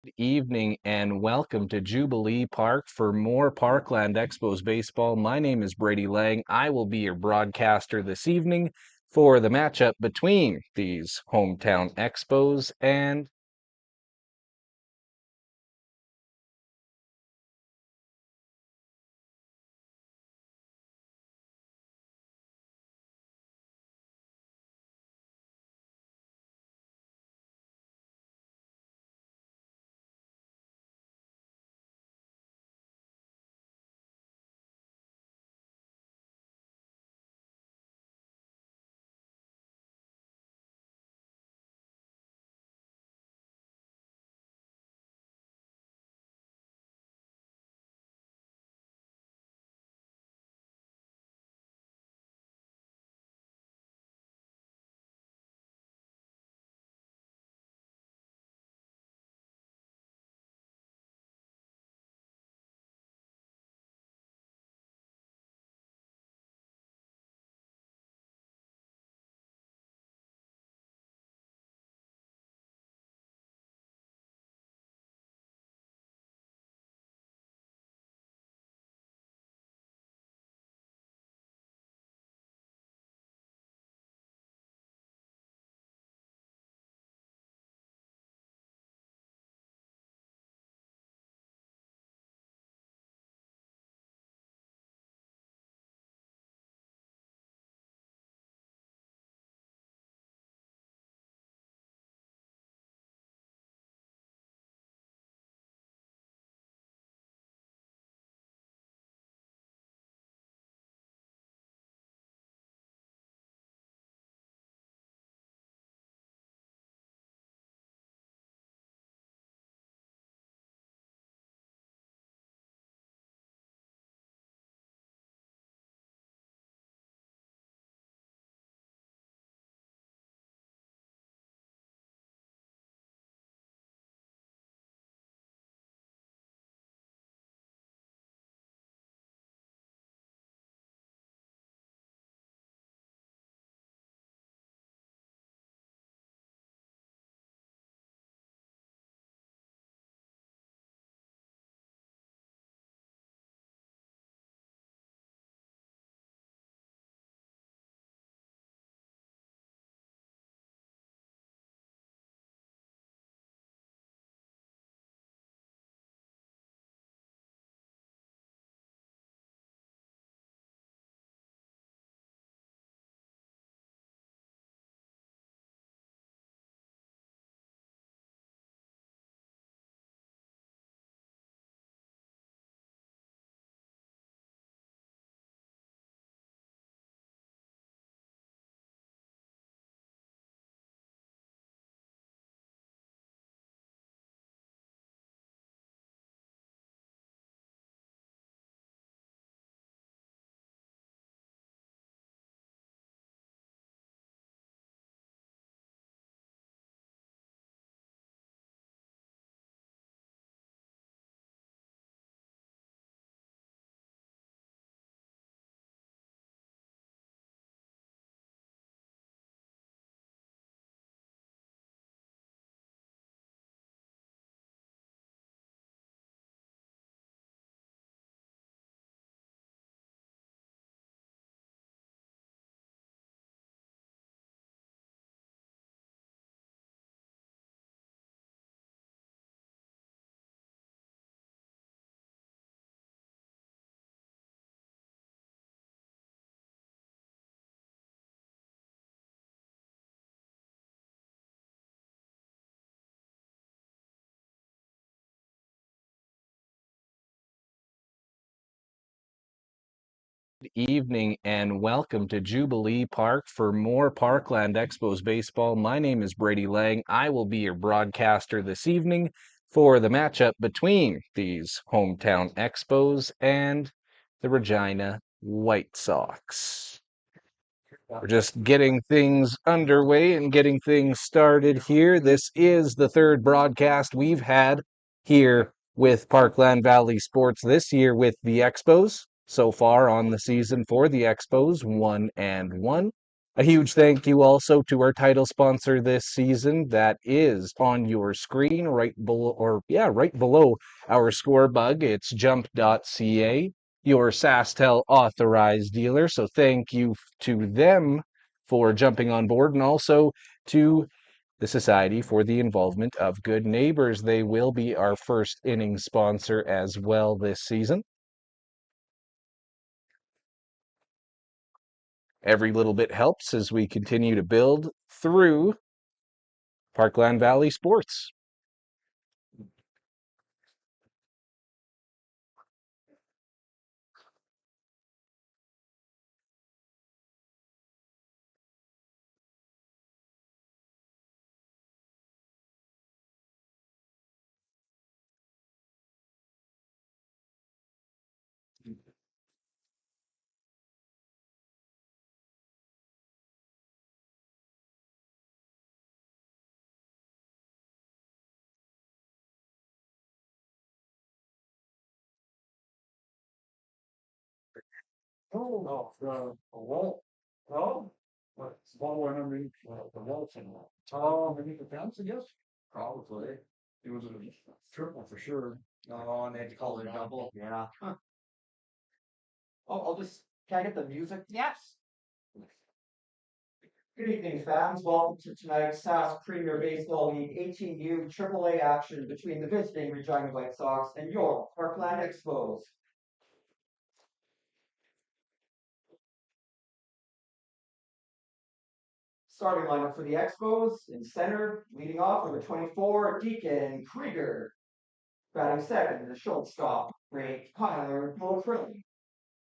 Good evening and welcome to Jubilee Park for more Parkland Expos baseball. My name is Brady Lang. I will be your broadcaster this evening for the matchup between these hometown Expos and good evening and welcome to Jubilee Park for more Parkland Expos baseball. My name is Brady Lang. I will be your broadcaster this evening for the matchup between these hometown Expos and the Regina White Sox. We're just getting things underway and getting things started here. This is the third broadcast we've had here with Parkland Valley Sports this year with the Expos. So far on the season for the Expos, 1-1. A huge thank you also to our title sponsor this season. That is on your screen right below, or yeah, right below our score bug. It's jump.ca, your SaskTel authorized dealer. So thank you to them for jumping on board, and also to the Society for the Involvement of Good Neighbors. They will be our first inning sponsor as well this season. Every little bit helps as we continue to build through Parkland Valley Sports. Oh, the wall. Oh, what, small one underneath the wall somewhere. Oh, underneath the fence, I guess? Probably. It was a triple for sure. Oh, and they had to call it a double. Yeah. Oh, can I get the music? Yes. Good evening, fans. Welcome to tonight's Sask Premier Baseball League 18U AAA action between the visiting Regina White Sox and your Parkland Expos. Starting lineup for the Expos, in center, leading off number 24, Deacon Krieger. Batting second, the shortstop, Ray Kyler Mulfrilly.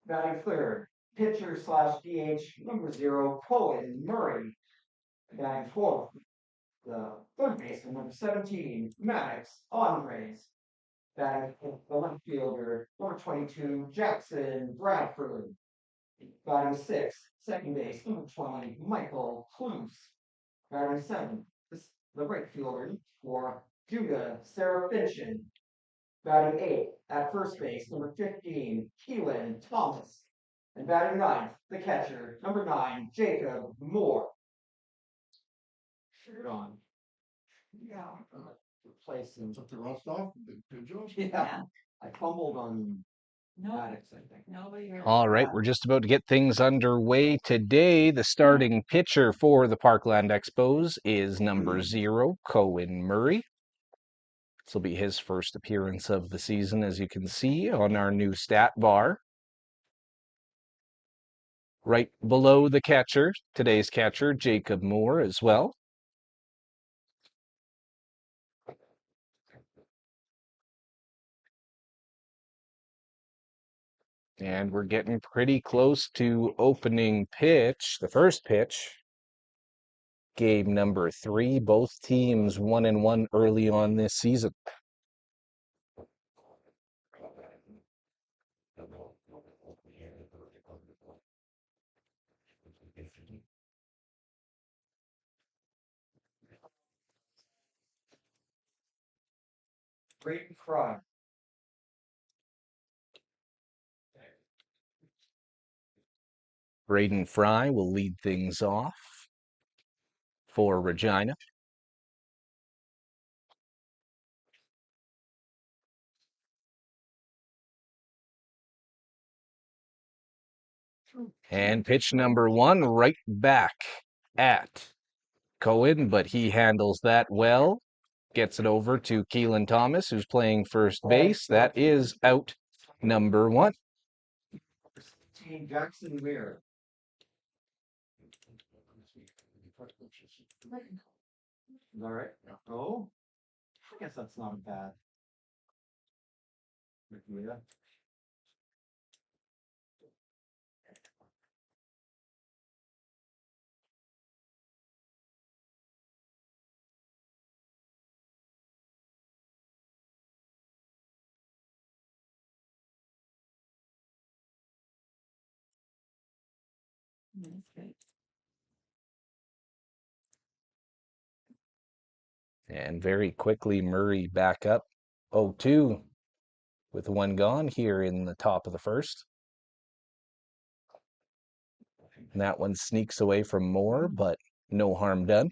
Batting third, pitcher slash DH number 0, Cohen Murray. Batting fourth, the third baseman number 17, Maddox Andres. Batting fifth, the left fielder number 22, Jackson Bradford. Batting sixth, second base number 20, Michael Cluse. Batting seventh, the right fielder for Judah Serafinchin. Batting eighth at first base, number 15, Keelan Thomas. And batting ninth, the catcher, number 9, Jacob Moore. Shirt on. Yeah. Replacing. Took the rust off. Good job. Yeah. I fumbled on No, Maddox, I think. nobody heard. All right, we're just about to get things underway today. The starting pitcher for the Parkland Expos is number 0, Cohen Murray. This will be his first appearance of the season, as you can see on our new stat bar. Right below the catcher, today's catcher, Jacob Moore, as well. And we're getting pretty close to opening pitch, the first pitch. Game number 3, both teams 1-1 early on this season. Great Fry. Braden Fry will lead things off for Regina. And pitch number 1 right back at Cohen, but he handles that well. Gets it over to Keelan Thomas, who's playing first base. That is out number 1. Team Jackson Weir. All right. Oh, I guess that's not bad. Yeah. That's great. And very quickly, Murray back up 0-2 with 1 gone here in the top of the first. And that one sneaks away from Moore, but no harm done.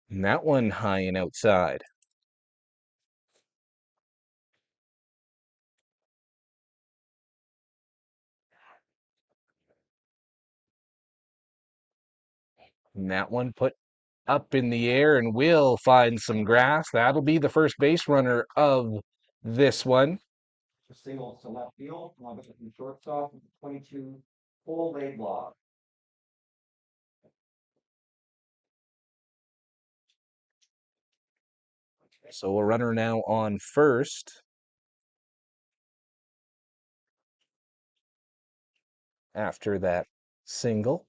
And that one high and outside. And that one put up in the air and will find some grass. That'll be the first base runner of this one. Single to left field, now back from shortstop, 22 full laid block. So a runner now on first. After that single.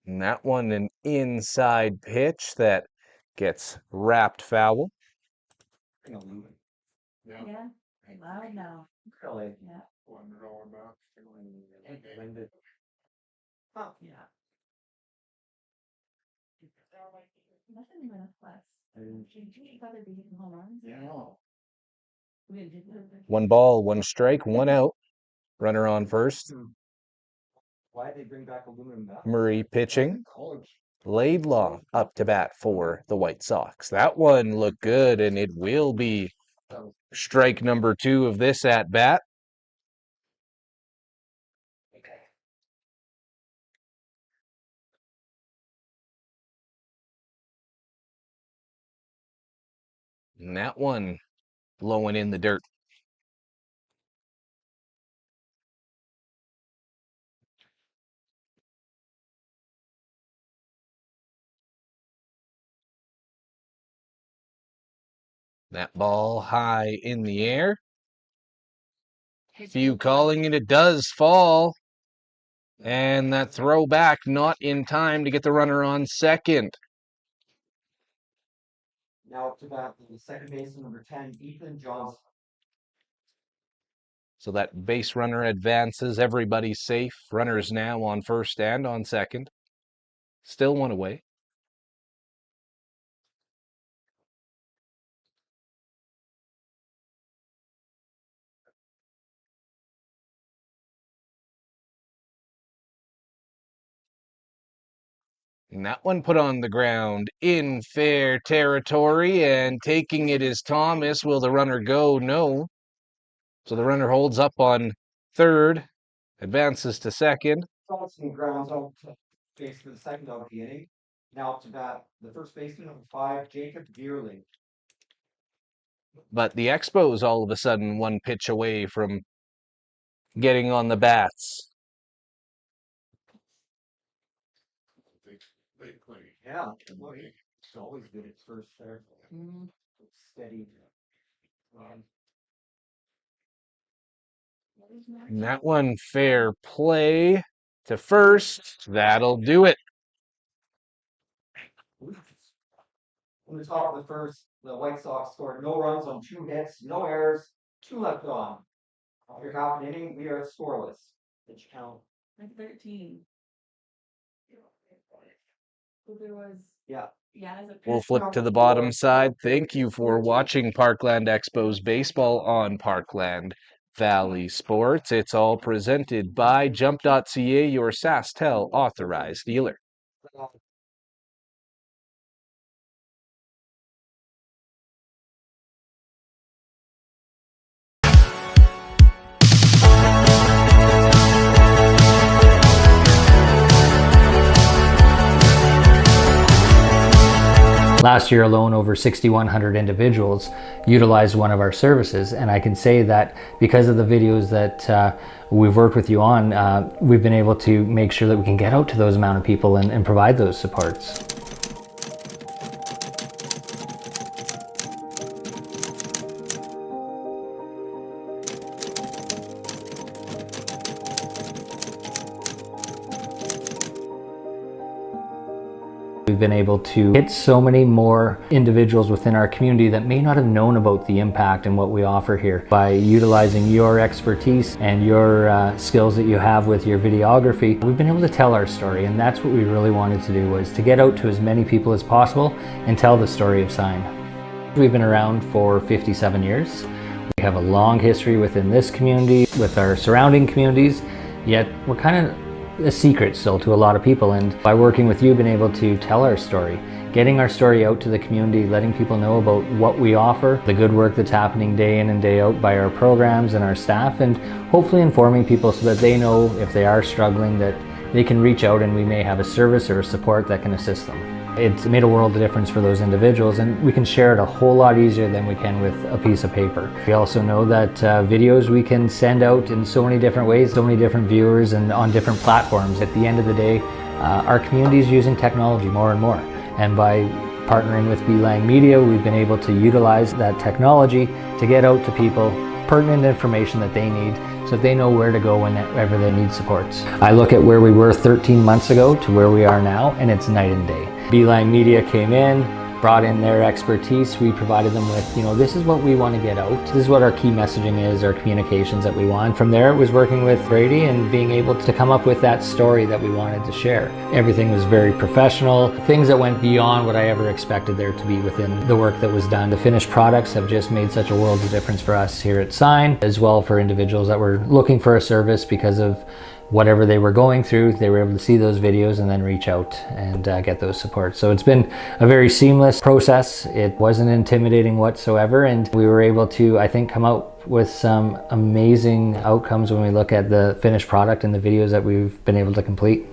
And that one an inside pitch that gets wrapped foul. Yeah. Yeah, loud now. Really? Yeah. $100 back. Huh. Yeah. Nothing even a plus. You thought they'd be hitting home runs? Yeah. We didn't do that. 1 ball, 1 strike, 1 out. Runner on first. Why did they bring back aluminum bats? Murray pitching. College. Laidlaw up to bat for the White Sox. That one looked good, and it will be strike number 2 of this at bat. And that one blowing in the dirt. That ball high in the air. Few calling it, it does fall. And that throw back not in time to get the runner on second. Now up to bat, the second baseman, number 10, Ethan Johnson. So that base runner advances. Everybody's safe. Runners now on first and on second. Still 1 away. And that one put on the ground in fair territory, and taking it is Thomas. Will the runner go? No. So the runner holds up on third, advances to second. Johnson grounds out to base for the second out of the inning. Now up to bat, the first baseman, number 5, Jacob Dearling. But the Expos all of a sudden 1 pitch away from getting on the bats. They play. Yeah, it's always good at first there. Steady. And that one fair play to first. That'll do it. In the top of the first, the White Sox scored no runs on 2 hits, no errors, 2 left on. After half an inning, we are scoreless. Did you count? Like 13. So there was. Yeah. Yeah, as a We'll pitch. flip to the bottom side. Thank you for watching Parkland Expos baseball on Parkland Valley Sports. It's all presented by jump.ca, your SaskTel authorized dealer. Last year alone, over 6,100 individuals utilized one of our services, and I can say that because of the videos that we've worked with you on, we've been able to make sure that we can get out to those amount of people and provide those supports. been able to hit so many more individuals within our community that may not have known about the impact and what we offer here. By utilizing your expertise and your skills that you have with your videography, we've been able to tell our story, and that's what we really wanted to do, was to get out to as many people as possible and tell the story of sign. We've been around for 57 years. We have a long history within this community, with our surrounding communities, yet we're kind of a secret still to a lot of people, and by working with you, been able to tell our story, getting our story out to the community, letting people know about what we offer, the good work that's happening day in and day out by our programs and our staff, and hopefully informing people so that they know if they are struggling that they can reach out and we may have a service or a support that can assist them. It's made a world of difference for those individuals, and we can share it a whole lot easier than we can with a piece of paper. We also know that videos we can send out in so many different ways, so many different viewers and on different platforms. At the end of the day, our community is using technology more and more, and by partnering with Belang Media, we've been able to utilize that technology to get out to people pertinent information that they need, so that they know where to go whenever they need supports. I look at where we were 13 months ago to where we are now, and it's night and day. Belang Media came in, brought in their expertise. We provided them with, this is what we want to get out. This is what our key messaging is, our communications that we want. From there, it was working with Brady and being able to come up with that story that we wanted to share. Everything was very professional, things that went beyond what I ever expected there to be within the work that was done. The finished products have just made such a world of difference for us here at Sign, as well for individuals that were looking for a service because of whatever they were going through. They were able to see those videos and then reach out and get those supports. So it's been a very seamless process. It wasn't intimidating whatsoever, and we were able to, I think, come out with some amazing outcomes when we look at the finished product and the videos that we've been able to complete.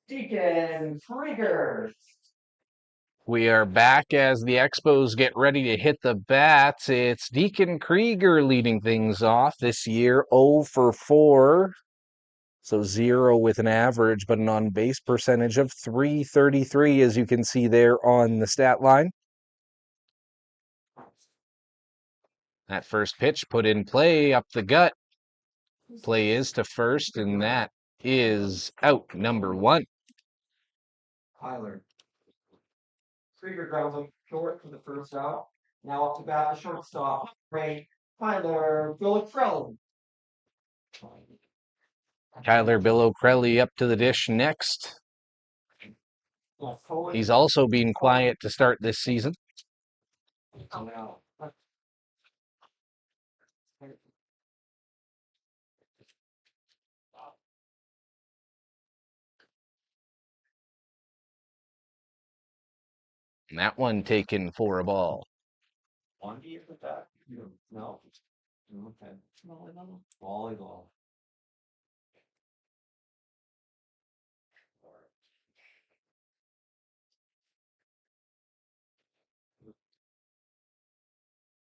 Deacon Krieger. We are back as the Expos get ready to hit the bats. It's Deacon Krieger leading things off this year, 0 for 4. So 0 with an average, but an on-base percentage of .333, as you can see there on the stat line. That first pitch put in play up the gut. Play is to first, and that is out number 1. Tyler. Krieger grounds him short for the first out. Now up to bat, the shortstop, Ray Tyler Billicrelli. Tyler Billicrelli up to the dish next. He's also been quiet to start this season. And that one taken for a ball. No. Okay. Volleyball.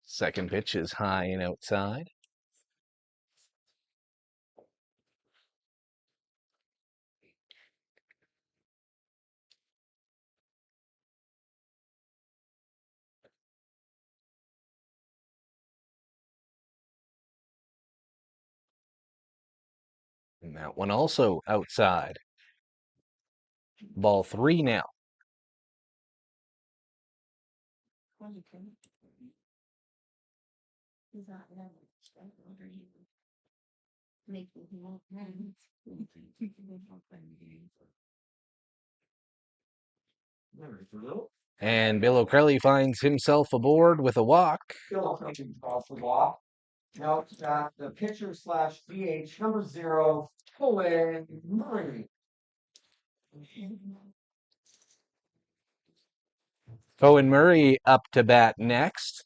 Second pitch is high and outside. And that one also outside. Ball 3 now. And Bill O'Crelly finds himself aboard with a walk. Bill off the walk. Now it's got the pitcher slash DH number 0, Owen Murray. Owen Murray up to bat next.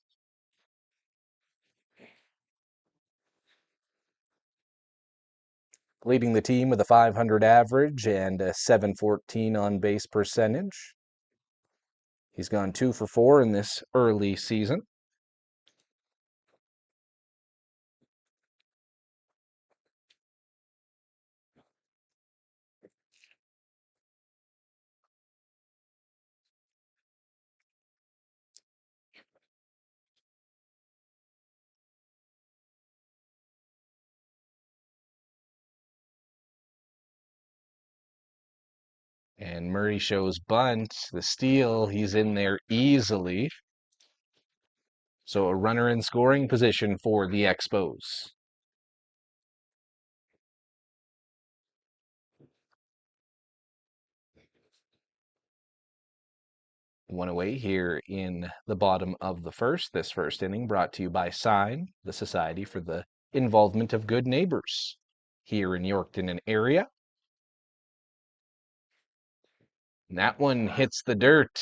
leading the team with a .500 average and a .714 on base percentage. He's gone 2 for 4 in this early season. And Murray shows bunt, the steal, he's in there easily. So a runner in scoring position for the Expos. One away here in the bottom of the first. This first inning brought to you by SIGN, the Society for the Involvement of Good Neighbors here in Yorkton and area. And that one hits the dirt.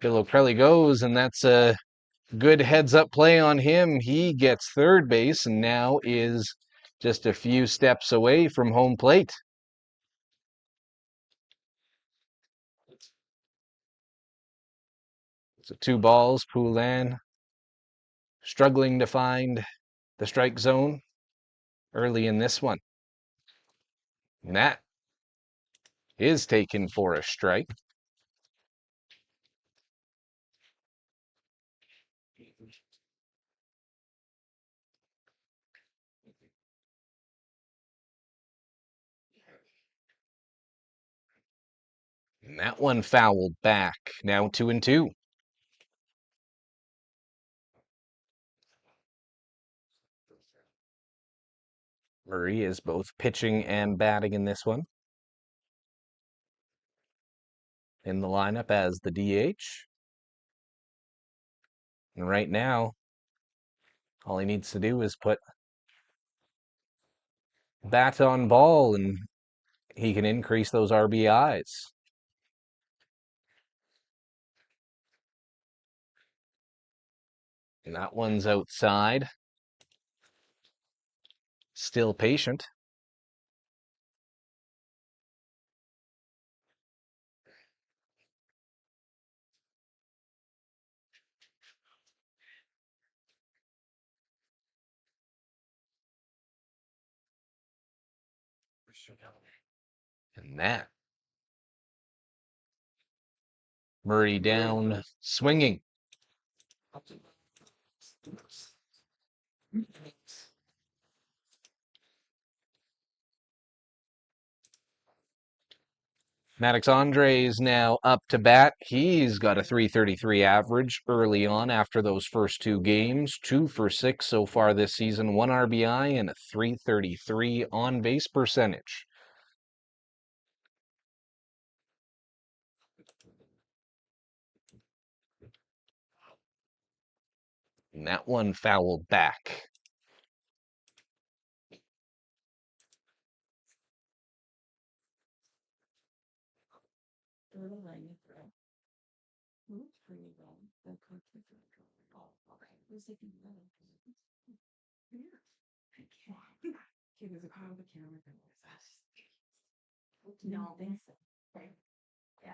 Bill O'Krelly goes, and that's a good heads-up play on him. He gets third base and now is just a few steps away from home plate. So 2 balls, Poulin struggling to find the strike zone early in this one. And that is taken for a strike. And that one fouled back. Now 2-2. Murray is both pitching and batting in this one. In the lineup as the DH. And right now, all he needs to do is put bat on ball and he can increase those RBIs. And that one's outside. Still patient. And that. Murray down, swinging. Maddox Andres now up to bat. He's got a .333 average early on after those first 2 games. 2 for 6 so far this season. 1 RBI and a .333 on base percentage. And that one fouled back. No, think so. Yeah.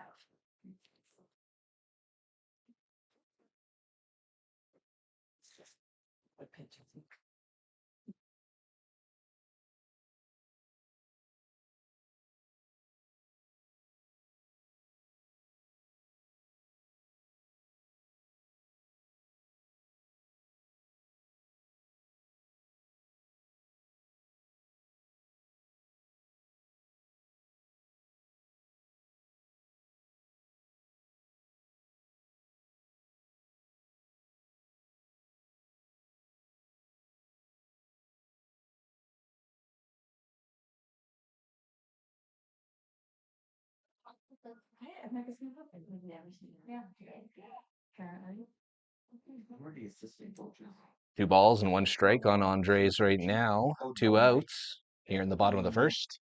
2 balls and 1 strike on Andres right now. 2 outs here in the bottom of the first.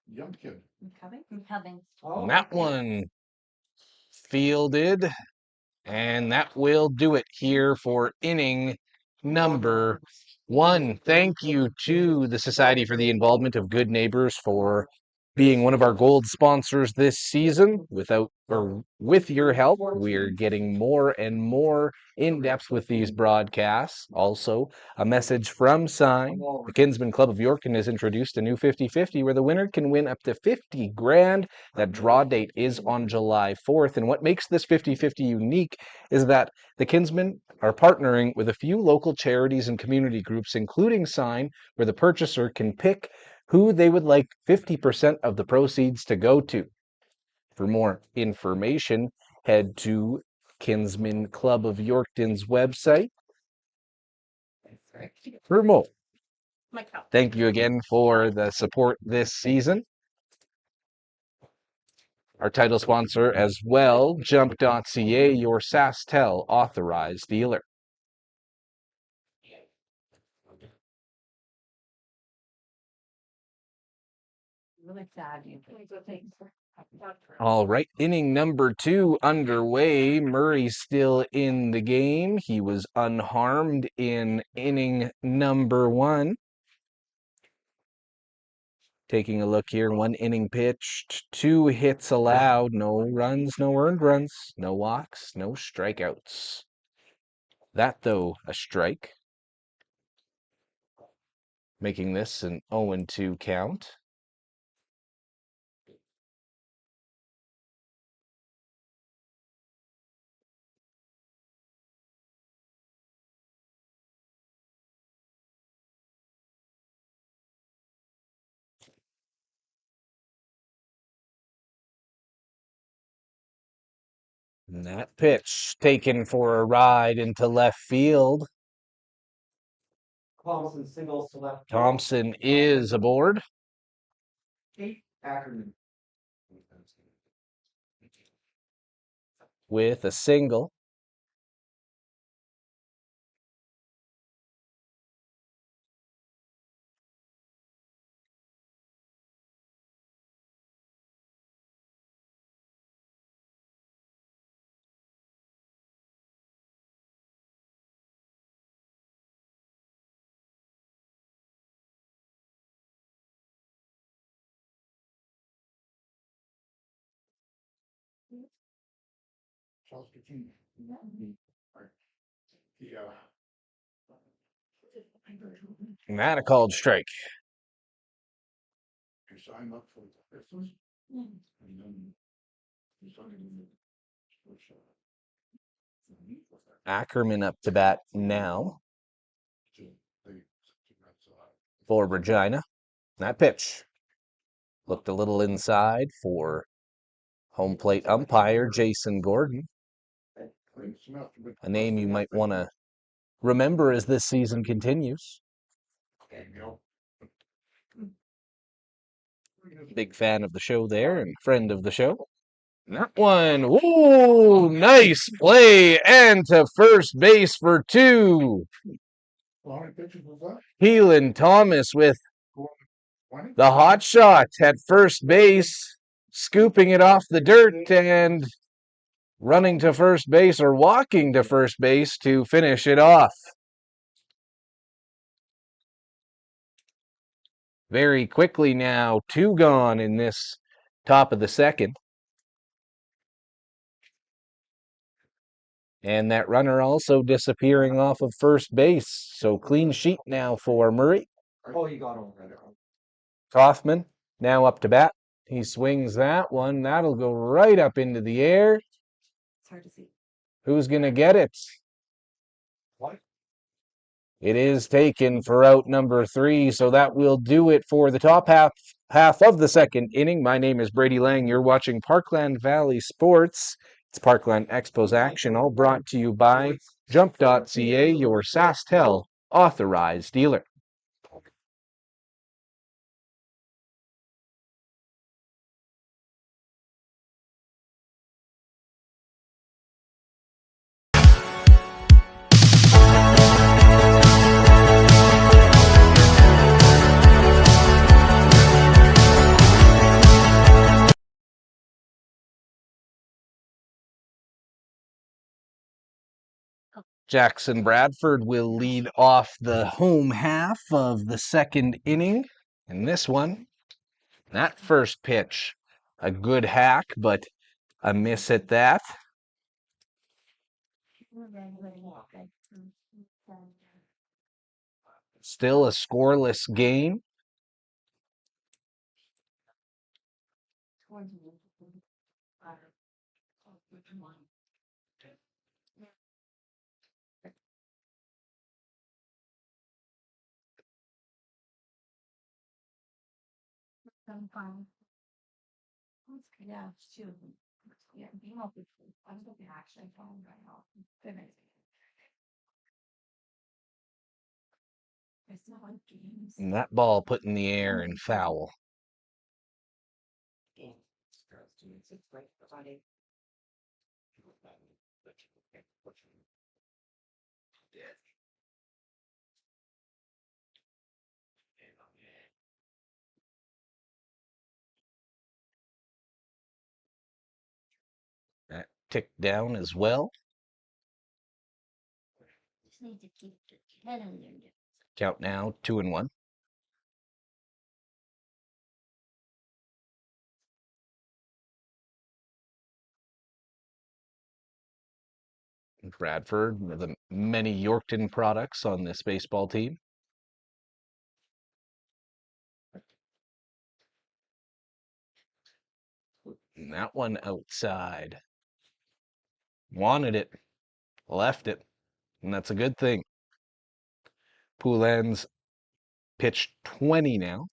Young kid. And that one fielded. And that will do it here for inning number One, thank you to the Society for the Involvement of Good Neighbors for being one of our gold sponsors this season. With your help, we're getting more and more in depth with these broadcasts. Also, a message from Sign. The Kinsman Club of Yorkton has introduced a new 50-50 where the winner can win up to 50 grand. That draw date is on July 4th. And what makes this 50-50 unique is that the Kinsmen are partnering with a few local charities and community groups, including Sign, where the purchaser can pick who they would like 50% of the proceeds to go to. For more information, head to Kinsman Club of Yorkton's website. For more. Thank you again for the support this season. Our title sponsor as well, jump.ca, your SaskTel authorized dealer. Really sad. All right, inning number 2 underway. Murray's still in the game. He was unharmed in inning number 1. Taking a look here, 1 inning pitched, 2 hits allowed, no runs, no earned runs, no walks, no strikeouts. That, though, a strike, making this an 0-2 count. And that pitch taken for a ride into left field. Thompson singles to left. Thompson is aboard. Ackerman. With a single. And that a called strike. Ackerman up to bat now for Regina. That pitch looked a little inside for home plate umpire Jason Gordon. A name you might want to remember as this season continues. Big fan of the show there and friend of the show. That one, ooh, nice play and to first base for 2. Keelan Thomas with the hot shot at first base, scooping it off the dirt and running to first base or walking to first base to finish it off. Very quickly now, 2 gone in this top of the second. And that runner also disappearing off of first base. So clean sheet now for Murray. Oh, you got over there. Kaufman now up to bat. He swings that one. That'll go right up into the air. It's hard to see. Who's going to get it? It is taken for out number 3, so that will do it for the top half of the second inning. My name is Brady Lang. You're watching Parkland Valley Sports. It's Parkland Expos action, all brought to you by jump.ca, your SaskTel authorized dealer. Jackson Bradford will lead off the home half of the second inning. And this one, that first pitch, a good hack, but a miss at that. Still a scoreless game. Yeah, too. Yeah, being open. I'm looking actually phone right now. Finish. It's not like games. And that ball put in the air and foul. It's great for body. That ticked down as well. Just need to keep the head in there. Count now 2-1. Bradford, one of the many Yorkton products on this baseball team. And that one outside. Wanted it, left it, and that's a good thing. Poulen's pitched 20 now.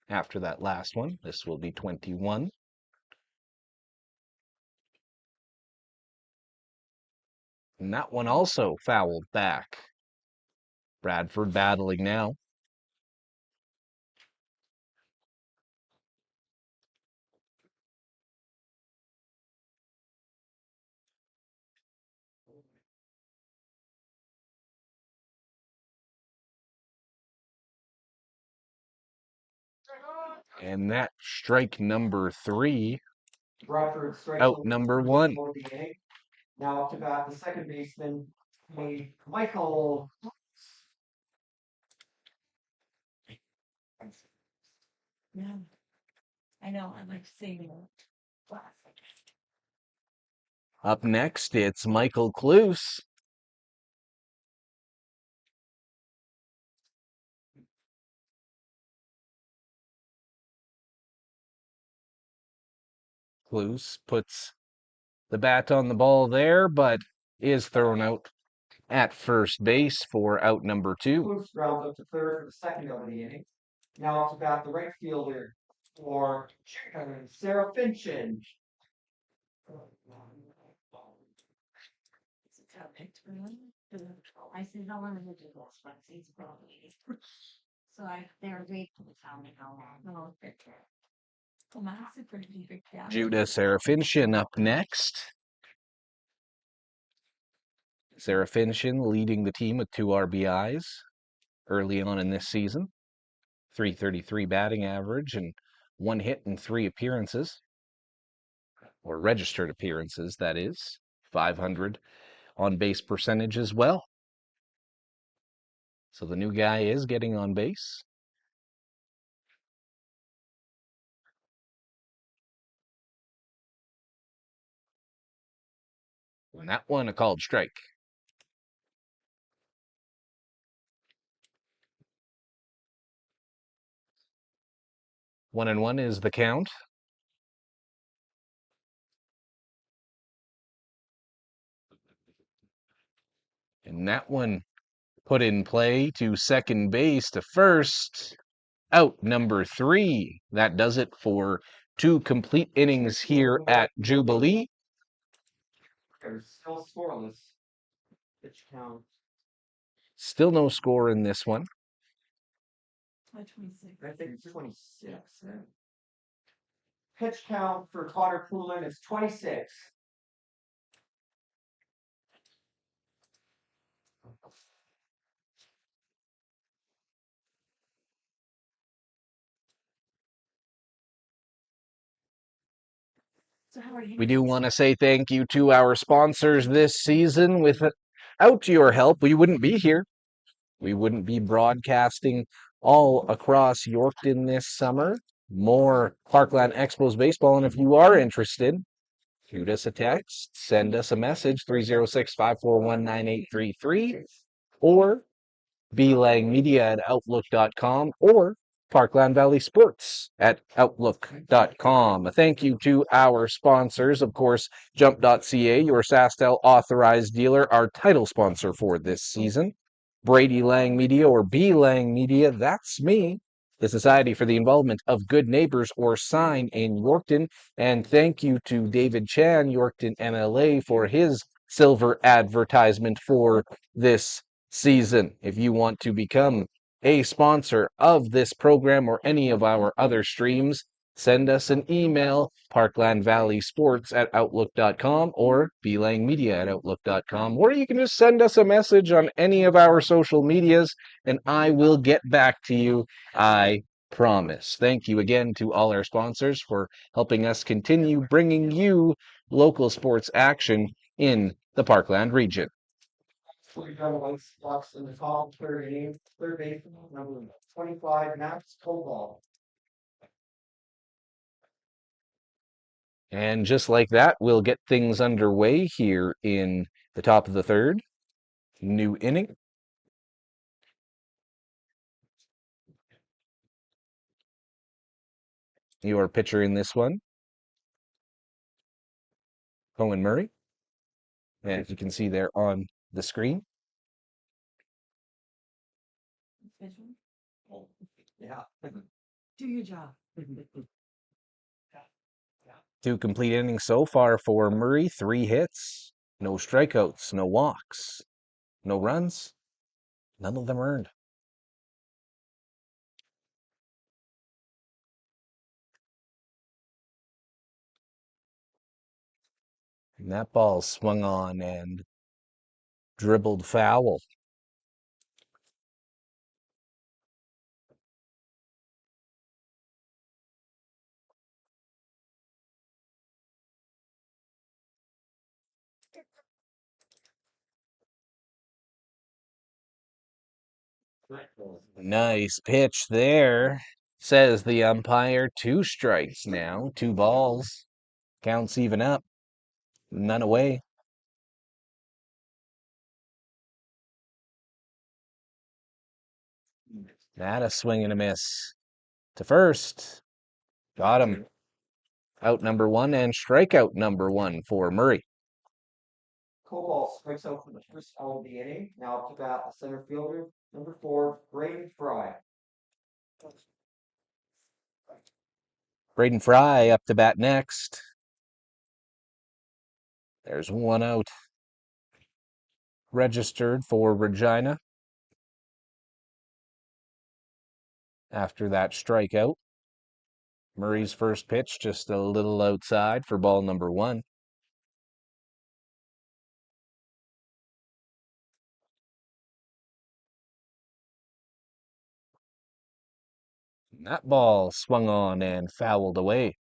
After that last one, this will be 21. And that one also fouled back. Bradford battling now. And that strike number 3, Bradford strikes out number 1. before the inning. Now up to bat, the second baseman, Michael. Yeah. I know, I like seeing it. Up next, it's Michael Kloos. Kloos puts the bat on the ball there, but is thrown out at first base for out number 2. Kloof grounds up to third for the second out of the inning. Now up to bat, the right fielder for Sarah Finchin. I said, how long is it to go? So they're waiting for the town to how long. Oh, well, my super duper down. Judah Serafincian up next. Serafincian leading the team with 2 RBIs early on in this season. 333 batting average and 1 hit in 3 appearances. Or registered appearances, that is. 500 on base percentage as well. So the new guy is getting on base. And that one a called strike. 1-1 is the count. And that one put in play to second base to first. Out number 3. That does it for 2 complete innings here at Jubilee. There's still scoreless. Pitch count. Still no score in this one. 26. I think it's 26. Pitch count for Connor Poulin is 26. So how are you? We do want to say thank you to our sponsors this season with Without your help, we wouldn't be here. We wouldn't be broadcasting all across Yorkton this summer. More Parkland Expos baseball. And if you are interested, shoot us a text, send us a message, 306-541-9833, or blangmedia at outlook.com, or Parkland Valley Sports at outlook.com. A thank you to our sponsors, of course, jump.ca, your SaskTel authorized dealer, our title sponsor for this season. Brady Lang Media, or B Lang Media, that's me. The Society for the Involvement of Good Neighbors, or SIGN, in Yorkton. And thank you to David Chan, Yorkton MLA, for his silver advertisement for this season. If you want to become a sponsor of this program or any of our other streams, send us an email, parklandvalleysports at outlook.com, or blangmedia at outlook.com, or you can just send us a message on any of our social medias, and I will get back to you, I promise. Thank you again to all our sponsors for helping us continue bringing you local sports action in the Parkland region. Regina White Sox in the top, third baseman, number 25, Max Cobalt. And just like that, we'll get things underway here in the top of the third. New inning. Your pitcher in this one, Owen Murray. And as you can see there on the screen. Yeah. Do your job. 2 complete innings so far for Murray, 3 hits, no strikeouts, no walks, no runs, none of them earned. And that ball swung on and dribbled foul. Nice pitch there, says the umpire. 2 strikes now, 2 balls. Counts even up, none away. That a swing and a miss to first. Got him. Out number 1 and strikeout number 1 for Murray. Cobalt strikes out for the first out of the inning. Now up to bat, the center fielder, number 4, Braden Fry. Braden Fry up to bat next. There's 1 out. Registered for Regina after that strikeout. Murray's first pitch just a little outside for ball number 1. That ball swung on and fouled away.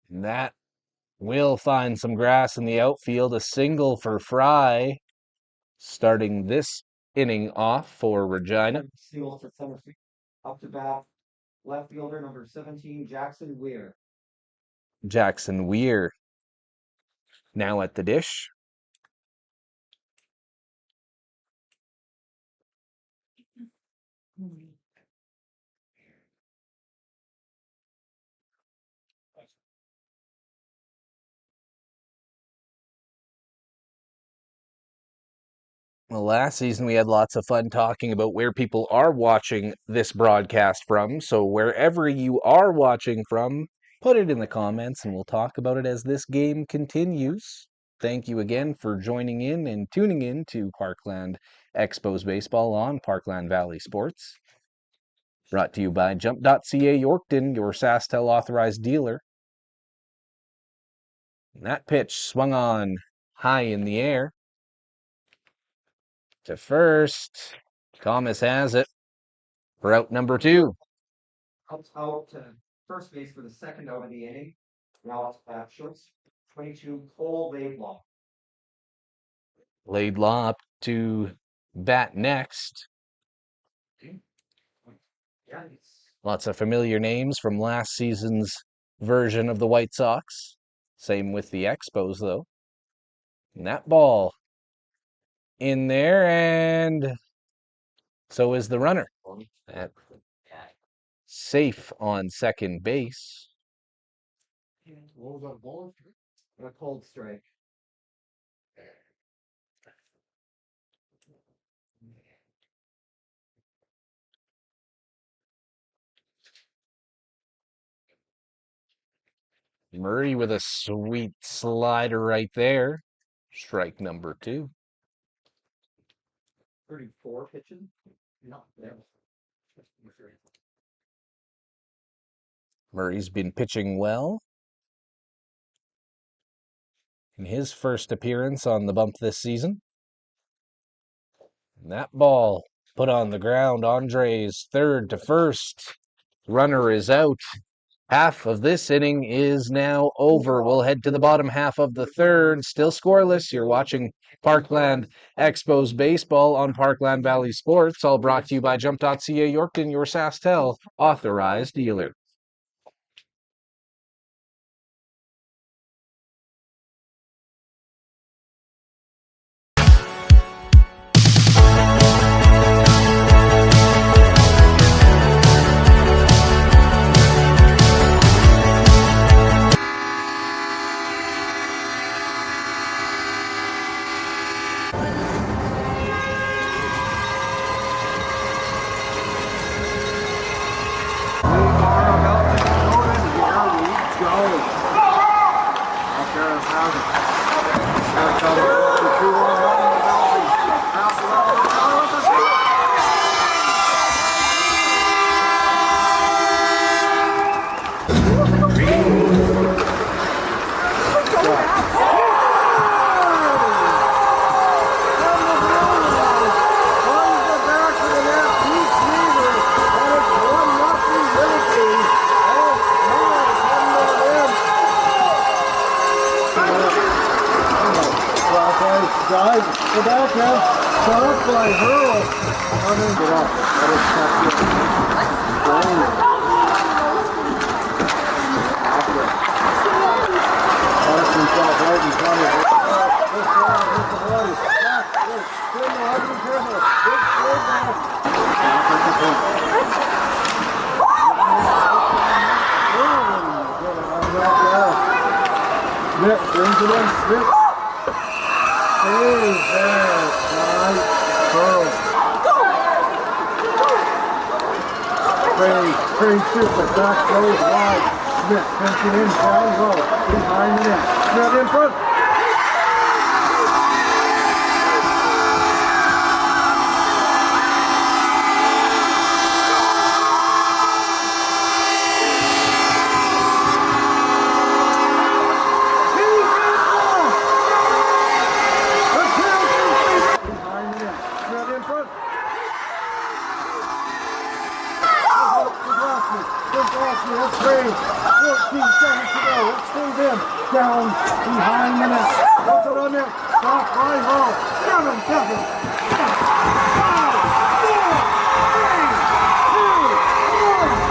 And that will find some grass in the outfield. A single for Fry, starting this inning off for Regina. Seals to center field. Up to bat, left fielder, number 17, Jackson Weir. Jackson Weir now at the dish. Well, last season we had lots of fun talking about where people are watching this broadcast from. So wherever you are watching from, put it in the comments and we'll talk about it as this game continues. Thank you again for joining in and tuning in to Parkland Expos Baseball on Parkland Valley Sports. Brought to you by jump.ca Yorkton, your SaskTel authorized dealer. And that pitch swung on high in the air. To first. Thomas has it for out number 2. Out to first base for the second out of the inning. Now it's back shorts. 22 Cole Laidlaw. Laidlaw up to bat next. Yeah, Lots of familiar names from last season's version of the White Sox. Same with the Expos, though. And that ball in there, and so is the runner. Safe on second base. What was that ball? a cold strike. Murray with a sweet slider right there. Strike number 2. 34 pitches. No, yeah. Murray's been pitching well in his first appearance on the bump this season. And that ball put on the ground. Andres third to first. Runner is out. Half of this inning is now over. We'll head to the bottom half of the third. Still scoreless. You're watching Parkland Expos baseball on Parkland Valley Sports. All brought to you by jump.ca Yorkton, your SaskTel authorized dealer. Guys, go back now. Shut up by hurl. Come in, get up. That is tough. That's himself right in front of it. This one, hit the body. Back, good. Spin the head, be careful. Big straight back. Take the point. Nick, brings it in. Nick. Hey, there, right, curl. Pretty super, back goes wide. Smith, pinching in, down low, behind the net. Smith in front. That's great. 14 seconds to go. Let's stay them down behind the net. What's it on net? Stop, high ball. 7 seconds. 5, 5, 4, 3, 2, 1,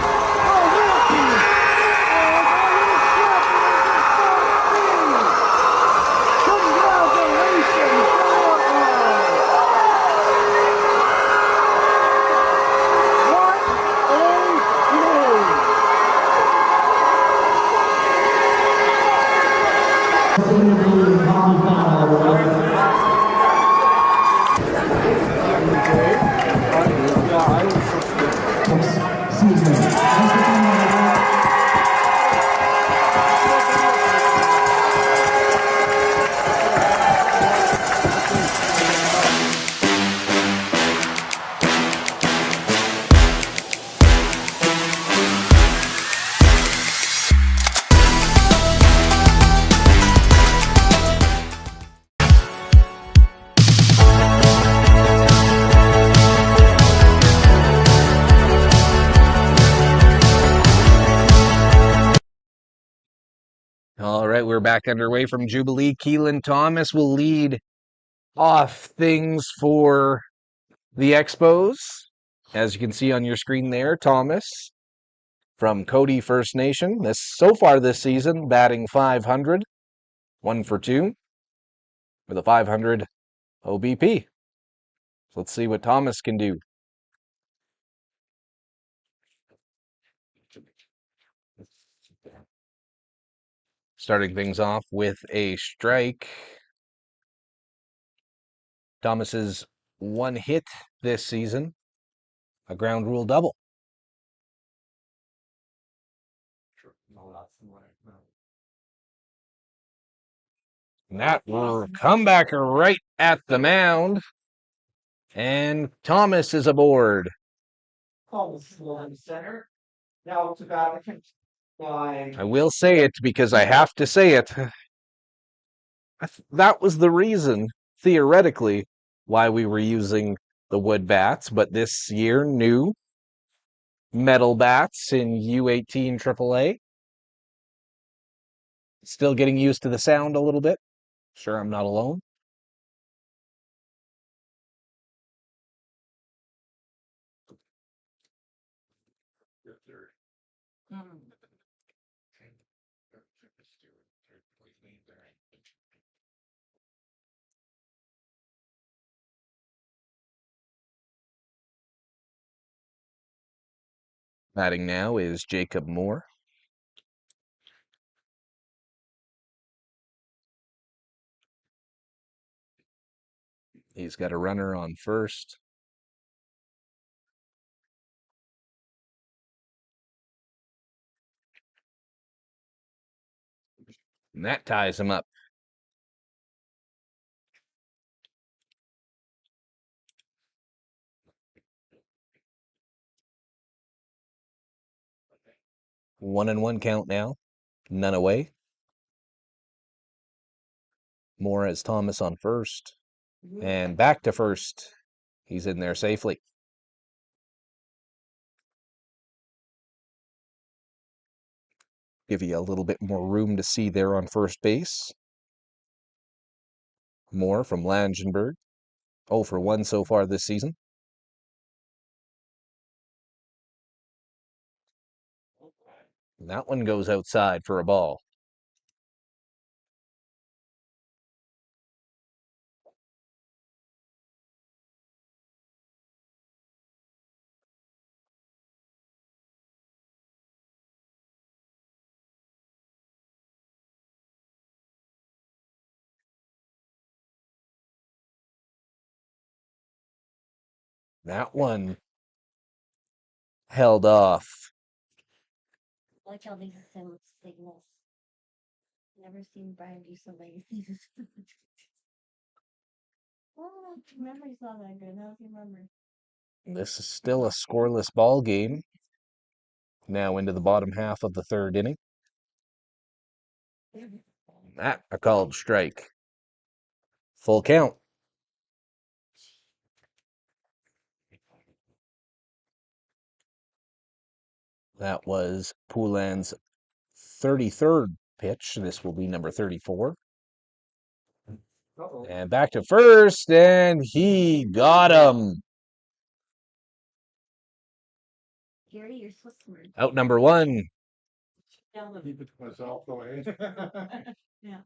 All right, we're back underway from Jubilee. Keelan Thomas will lead off things for the Expos. As you can see on your screen there, Thomas from Cody First Nation. So far this season, batting .500, 1 for 2 with a .500 OBP. So let's see what Thomas can do. Starting things off with a strike. Thomas's one hit this season, a ground rule double. And that will come back right at the mound. And Thomas is aboard. Thomas is in center. Now to bat the line. I will say it because I have to say it. That was the reason, theoretically, why we were using the wood bats. But this year, new metal bats in U18 AAA. Still getting used to the sound a little bit. Sure, I'm not alone. Batting now is Jacob Moore. He's got a runner on first. And that ties him up. One and one count now. None away. Moore has Thomas on first. And back to first. He's in there safely. Give you a little bit more room to see there on first base. Moore from Langenberg. 0 for 1 so far this season. And that one goes outside for a ball. That one held off. I like how these send signals. Never seen Brian do something like this. Oh, memory's not that good. How's your memory? This is still a scoreless ball game. Now into the bottom half of the third inning. That a called strike. Full count. That was Poulin's 33rd pitch. This will be number 34. And back to first, and he got him. Gary, you're so smart. Out number one. Keep it to myself, though, eh? Yeah.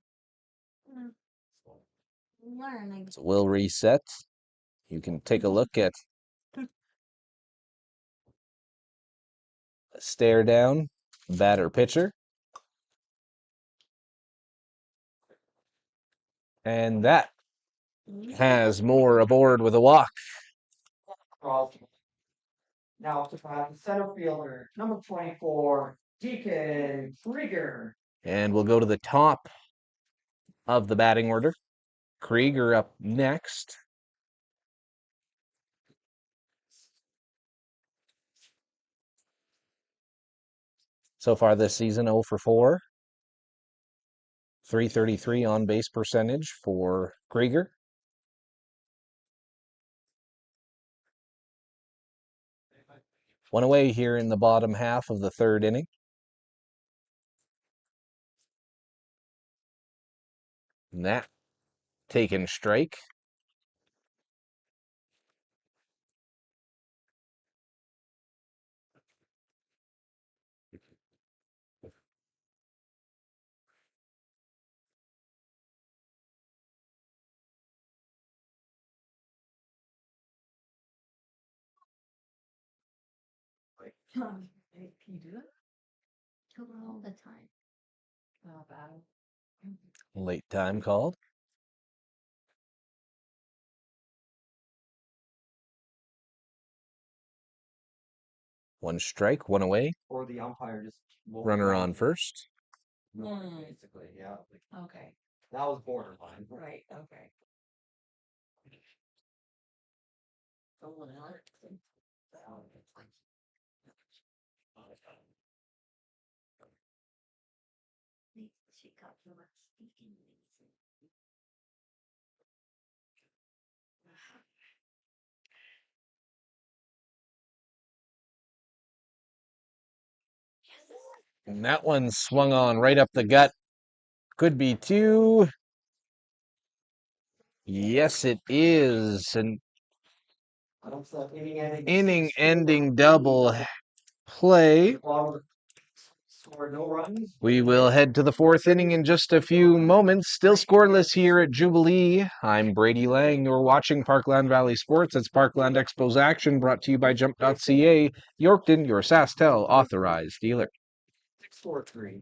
Learning. So we'll reset. You can take a look at a stare down, batter pitcher. And that has Moore aboard with a walk. Now to bat the center fielder, number 24, Deacon Krieger. And we'll go to the top of the batting order. Krieger up next. So far this season, 0 for 4. 333 on base percentage for Krieger. One away here in the bottom half of the third inning. And that taken strike. Can you do it? All the time. Oh, bad. Late time called. One strike, one away. Or the umpire just. won't Runner grab on it. first. No, basically, yeah. Okay, That was borderline. right, okay. Someone else. She got too much speaking. And that one swung on right up the gut. Could be two. Yes, it is. An inning ending double play. Scored no runs. We will head to the fourth inning in just a few moments. Still scoreless here at Jubilee. I'm Brady Lang. You're watching Parkland Valley Sports. It's Parkland Expos action brought to you by jump.ca. Yorkton, your SaskTel authorized dealer. 6-4-3.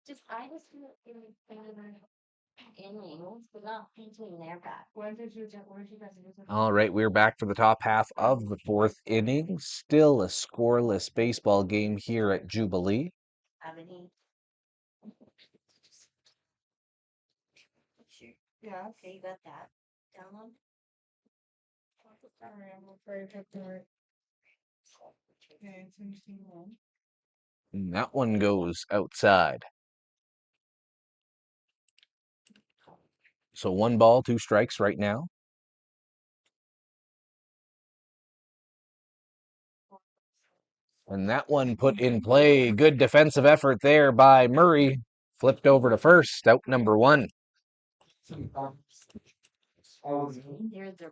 Just, I just feel in innings, but not painting their back. Where did you guys use it? All right, we're back for the top half of the fourth inning. Still a scoreless baseball game here at Jubilee. Have any? Sure. Yeah. Okay, you got that down? Sorry, I'm afraid of the. Okay, it's interesting one. And that one goes outside. So 1 ball, 2 strikes right now. And that one put in play. Good defensive effort there by Murray. Flipped over to first, out number 1. They're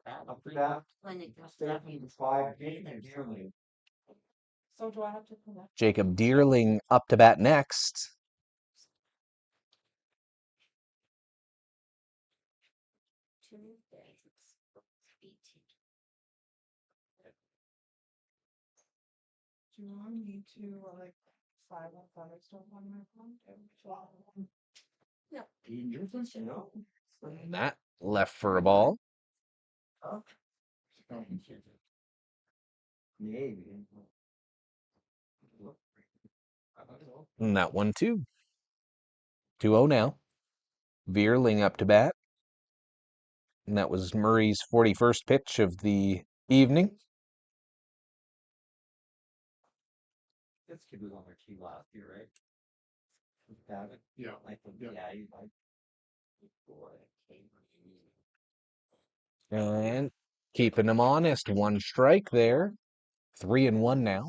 bad. Up to that. When it goes Stay up, from 5 games dearly. So do I have to connect? Jacob Deerling up to bat next. two things. Do you want me to like silence other stuff on my phone? No. And that left for a ball. Maybe. And that one too. 2-0 now. Veerling up to bat. And that was Murray's 41st pitch of the evening. This kid was on their team last year, right? Yeah. You like. And keeping him honest. 1 strike there. 3-1 now.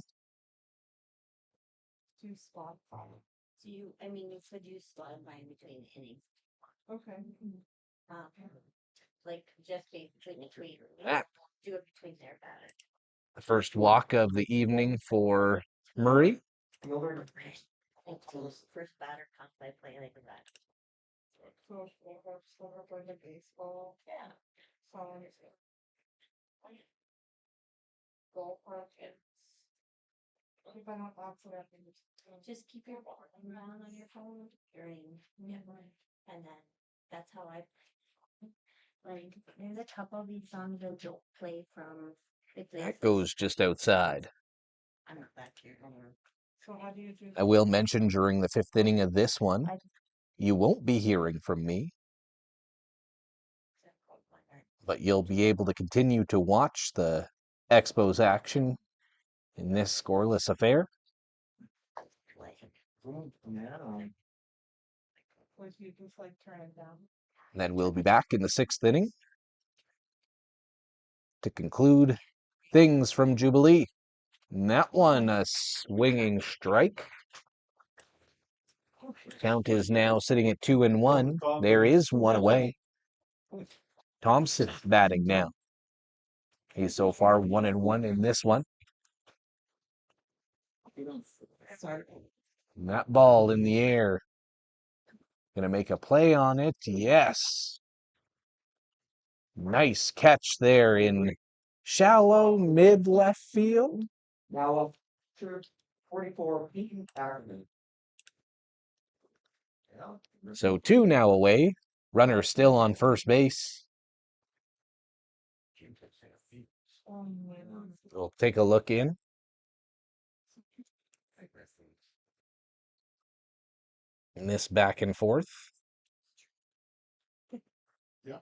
Do spot. Do you, I mean, you could use slot line between innings. Okay. Um, like just between, That do it between their batter. the first walk of the evening for Murray. First batter comes by play like that. So sort of like a baseball. Yeah. So goal for kids. If I don't accidentally. Just keep your phone on your phone during, and then that's how I. Like, there's a couple of these songs that don't play from. That goes just outside. I'm not back here. So how do you do? I will mention during the 5th inning of this one, you won't be hearing from me, but you'll be able to continue to watch the Expos action in this scoreless affair. Would you just like turn it down? And then we'll be back in the 6th inning to conclude things from Jubilee. And that one, a swinging strike. Count is now sitting at 2-1. There is one away. Thompson batting now. He's so far 1-1 in this one. And that ball in the air. Gonna make a play on it. Yes. Nice catch there in shallow mid left field. Now up to 44 Beaton Ackerman. So 2 now away. Runner still on first base. We'll take a look in. And this back and forth. Yeah.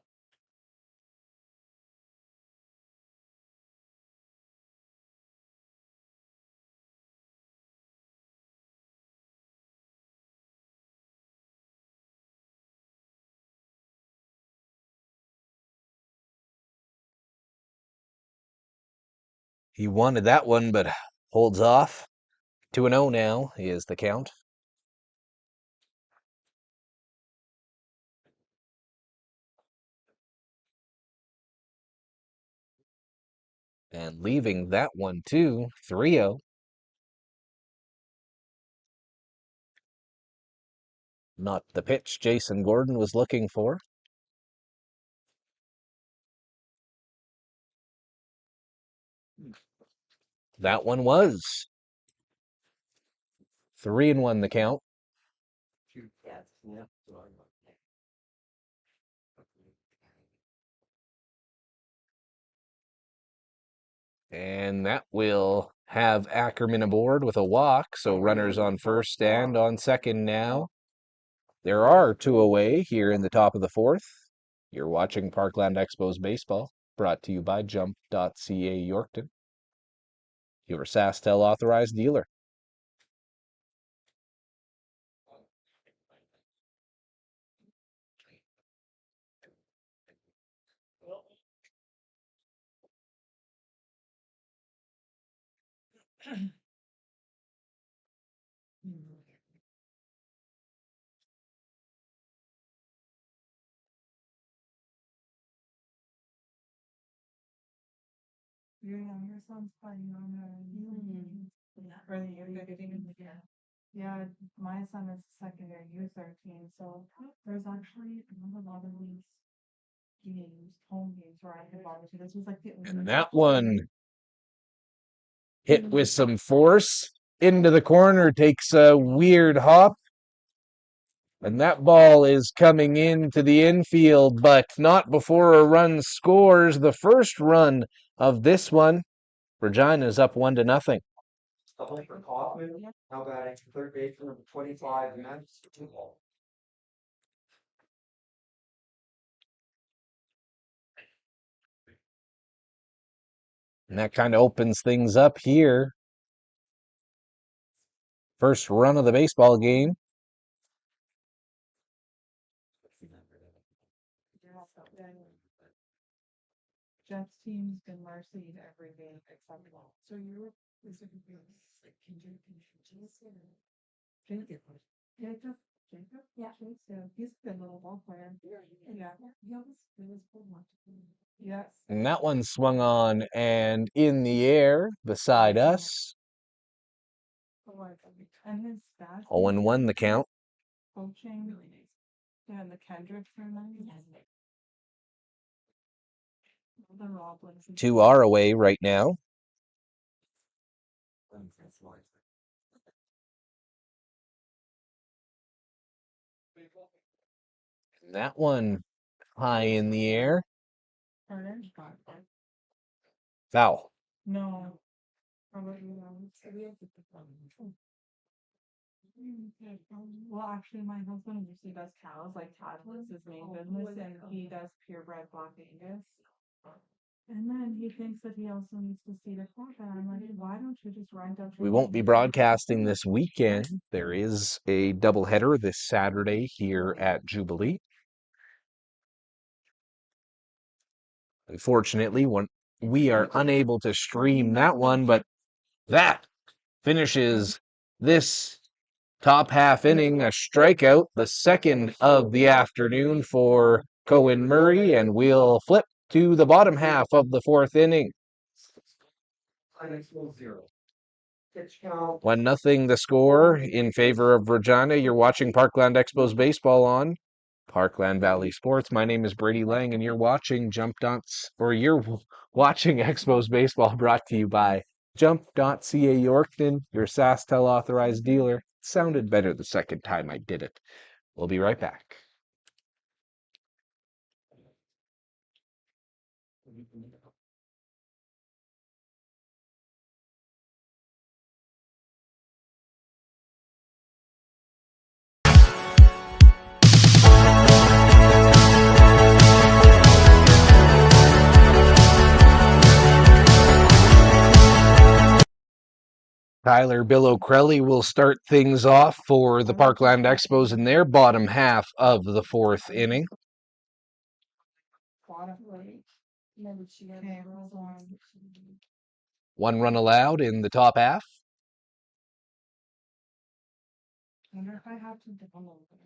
He wanted that one, but holds off. 2-0 now is the count. And leaving that one too, 3-0. Not the pitch Jason Gordon was looking for. That one was. 3-1 the count. And that will have Ackerman aboard with a walk. So runners on first and on second now. There are 2 away here in the top of the 4th. You're watching Parkland Expos Baseball, brought to you by jump.ca Yorkton, your SaskTel authorized dealer. Your younger son's playing on or the U18. Yeah, my son is second year U13, so there's actually not a lot of these games, home games where I could volunteer. This was like the only And that one hit with some force into the corner, takes a weird hop. And that ball is coming into the infield, but not before a run scores. The first run of this one. Regina's up 1-0. Double for Kaufman. Now batting third base for number 25, Max. And that kind of opens things up here. First run of the baseball game. Jeff's team's been mercied every game except one. So you're Jacob. Jacob? Jacob? Yeah. Yeah, he's a good little ball player. Yeah. Yes. And that one swung on and in the air beside us. And his stats. 0-1 the count. Coaching. Really nice. Yeah, and the Kendricks are nice. The Roblins. 2 are away right now. And that one high in the air. Foul. No. Well, actually, my husband usually does cows, like Tadless, his main business, and he does purebred Black Angus. And then he thinks that he also needs to see the clock, and I'm like, why don't you just rent out? We won't be broadcasting this weekend. There is a doubleheader this Saturday here at Jubilee. Unfortunately, we are unable to stream that one, but that finishes this top half inning, a strikeout, the second of the afternoon for Cohen Murray, and we'll flip to the bottom half of the fourth inning. 1-0 the score in favor of Regina. You're watching Parkland Expos baseball on Parkland Valley Sports. My name is Brady Lang, and you're watching you're watching Expos baseball, brought to you by jump.ca Yorkton, your SaskTel authorized dealer. It sounded better the second time I did it. We'll be right back. Tyler Bill O'Crelly will start things off for the Parkland Expos in their bottom half of the fourth inning. One run allowed in the top half. I wonder if I have to download it.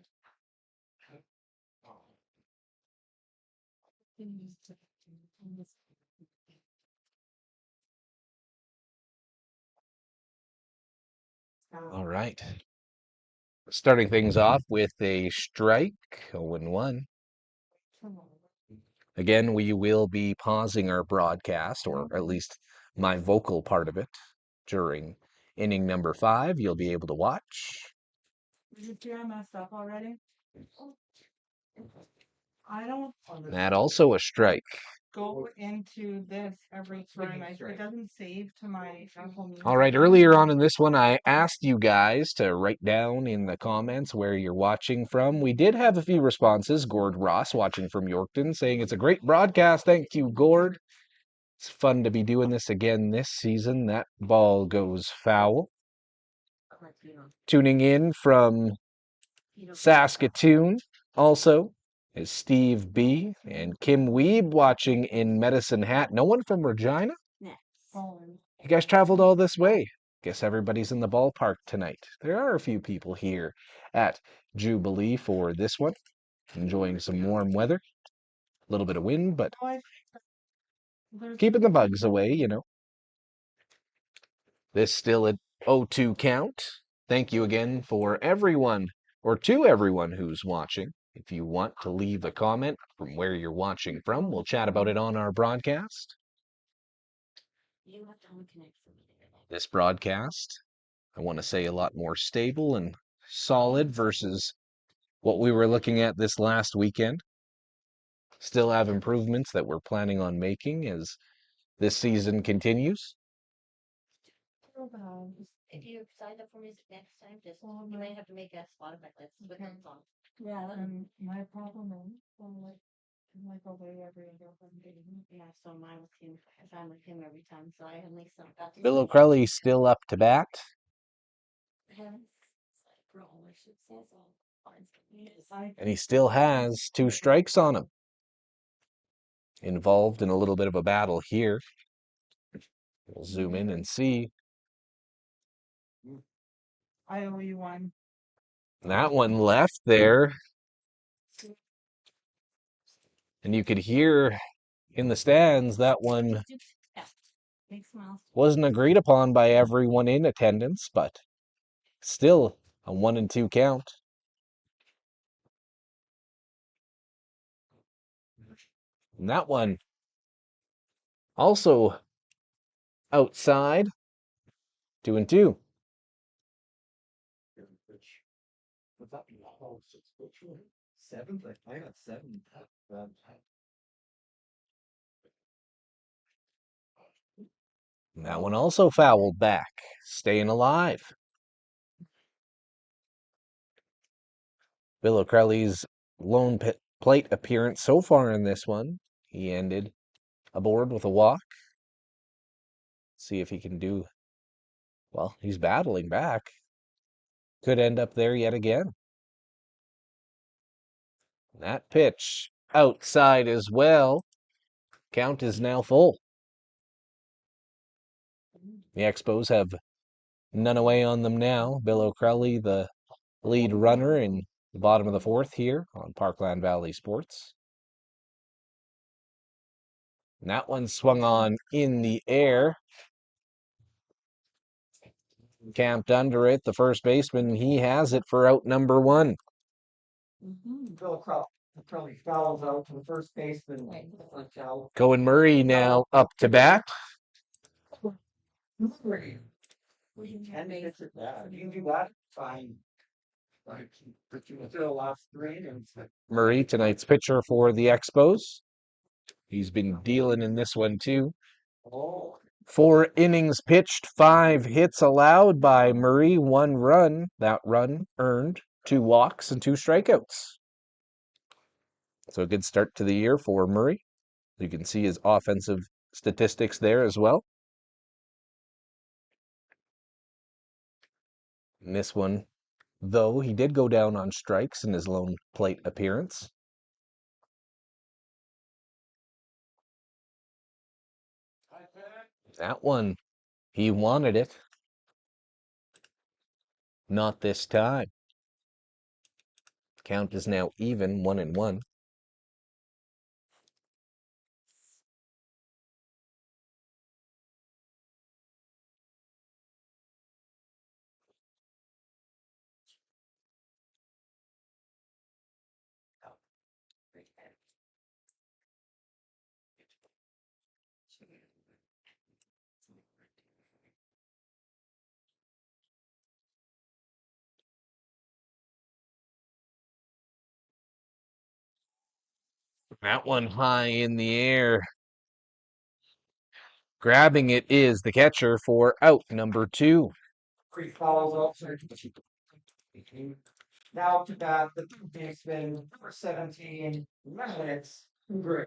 All right. Starting things off with a strike, 0-1. Again, we will be pausing our broadcast, or at least my vocal part of it, during inning number 5. You'll be able to watch. Did you see I messed up already? I don't That also a strike. go into this every time. It doesn't save to my Apple Music. All right, earlier on in this one, I asked you guys to write down in the comments where you're watching from. We did have a few responses. Gord Ross, watching from Yorkton, saying it's a great broadcast. Thank you, Gord. It's fun to be doing this again this season. That ball goes foul. Tuning in from Saskatoon also is Steve B. and Kim Weeb, watching in Medicine Hat. No one from Regina? You guys traveled all this way. Guess everybody's in the ballpark tonight. There are a few people here at Jubilee for this one, enjoying some warm weather. A little bit of wind, but keeping the bugs away, you know. This still at 0-2 count. Thank you again for everyone, or to everyone who's watching. If you want to leave a comment from where you're watching from, we'll chat about it on our broadcast. This broadcast, I want to say, a lot more stable and solid versus what we were looking at this last weekend. Still have improvements that we're planning on making as this season continues. If you sign up for music next time, just you might have to make a Spotify list with that song. Yeah, And my problem is, I'm like away every other day. yeah. So mine with him, I'm with him every time. So I at least got to. Bill O'Crelly still up to bat. And he still has 2 strikes on him. Involved in a little bit of a battle here. We'll zoom in and see. I owe you one. That one left there. And you could hear in the stands that one wasn't agreed upon by everyone in attendance, but still a 1-2 count. And that one also outside, 2-2. Seventh? I got 7. And that one also fouled back, staying alive. Bill O'Crelly's lone plate appearance so far in this one, he ended aboard with a walk. See if he can do, well, he's battling back. Could end up there yet again. That pitch outside as well. Count is now full. The Expos have none away on them now. Bill O'Crelly, the lead runner in the bottom of the fourth here on Parkland Valley Sports. And that one swung on in the air. Camped under it, the first baseman, he has it for out number one. Bill Crowley fouls out to the first baseman. Cohen Murray now up to bat. You can do that, fine. But you still last three innings. Murray, tonight's pitcher for the Expos. He's been dealing in this one too. 4 innings pitched, 5 hits allowed by Murray, 1 run. That run earned 2 walks and 2 strikeouts. So a good start to the year for Murray. You can see his offensive statistics there as well. In this one, though, he did go down on strikes in his lone plate appearance. That one, he wanted it. Not this time. Count is now even, 1-1. That one high in the air. Grabbing it is the catcher for out number 2. 3 fouls out. Now to bat the third baseman for 17 minutes. Great.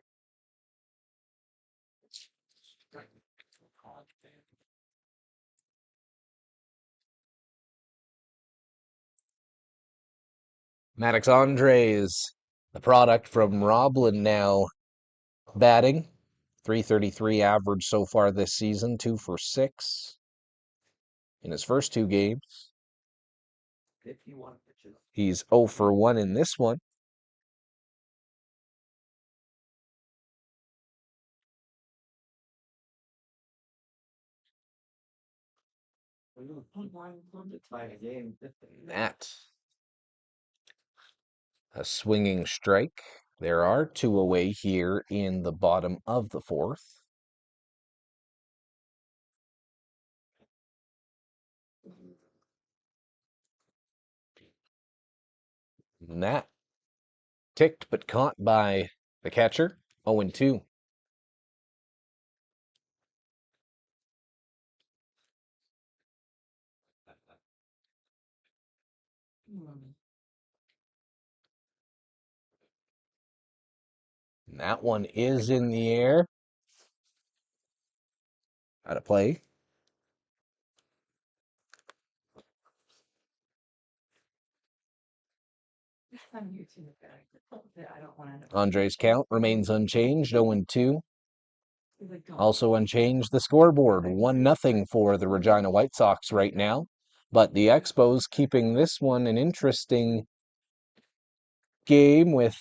Maddox Andres, the product from Roblin now batting. 333 average so far this season, 2 for 6 in his first 2 games. 51 pitches. He's 0 for 1 in this one. That a swinging strike. There are 2 away here in the bottom of the fourth. And that ticked but caught by the catcher. 0-2. And that one is in the air. Out of play. Andre's count remains unchanged, 0-2. Also unchanged the scoreboard, 1-0 for the Regina White Sox right now. But the Expos keeping this one an interesting game with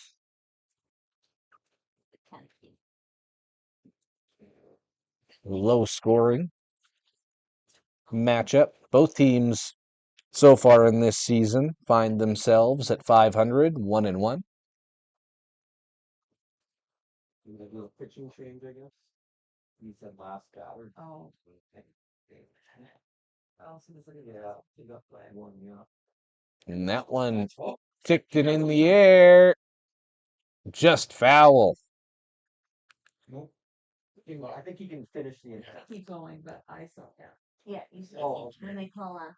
low scoring matchup. Both teams so far in this season find themselves at 500, 1-1. Pitching change, I guess. He said last batter. Oh. Yeah, he got playing one, yeah. And that one ticked it in the air. Just foul. Nope. I think he can finish the inning. Keep going, but I saw that. Yeah, you see, Oh, when they call after.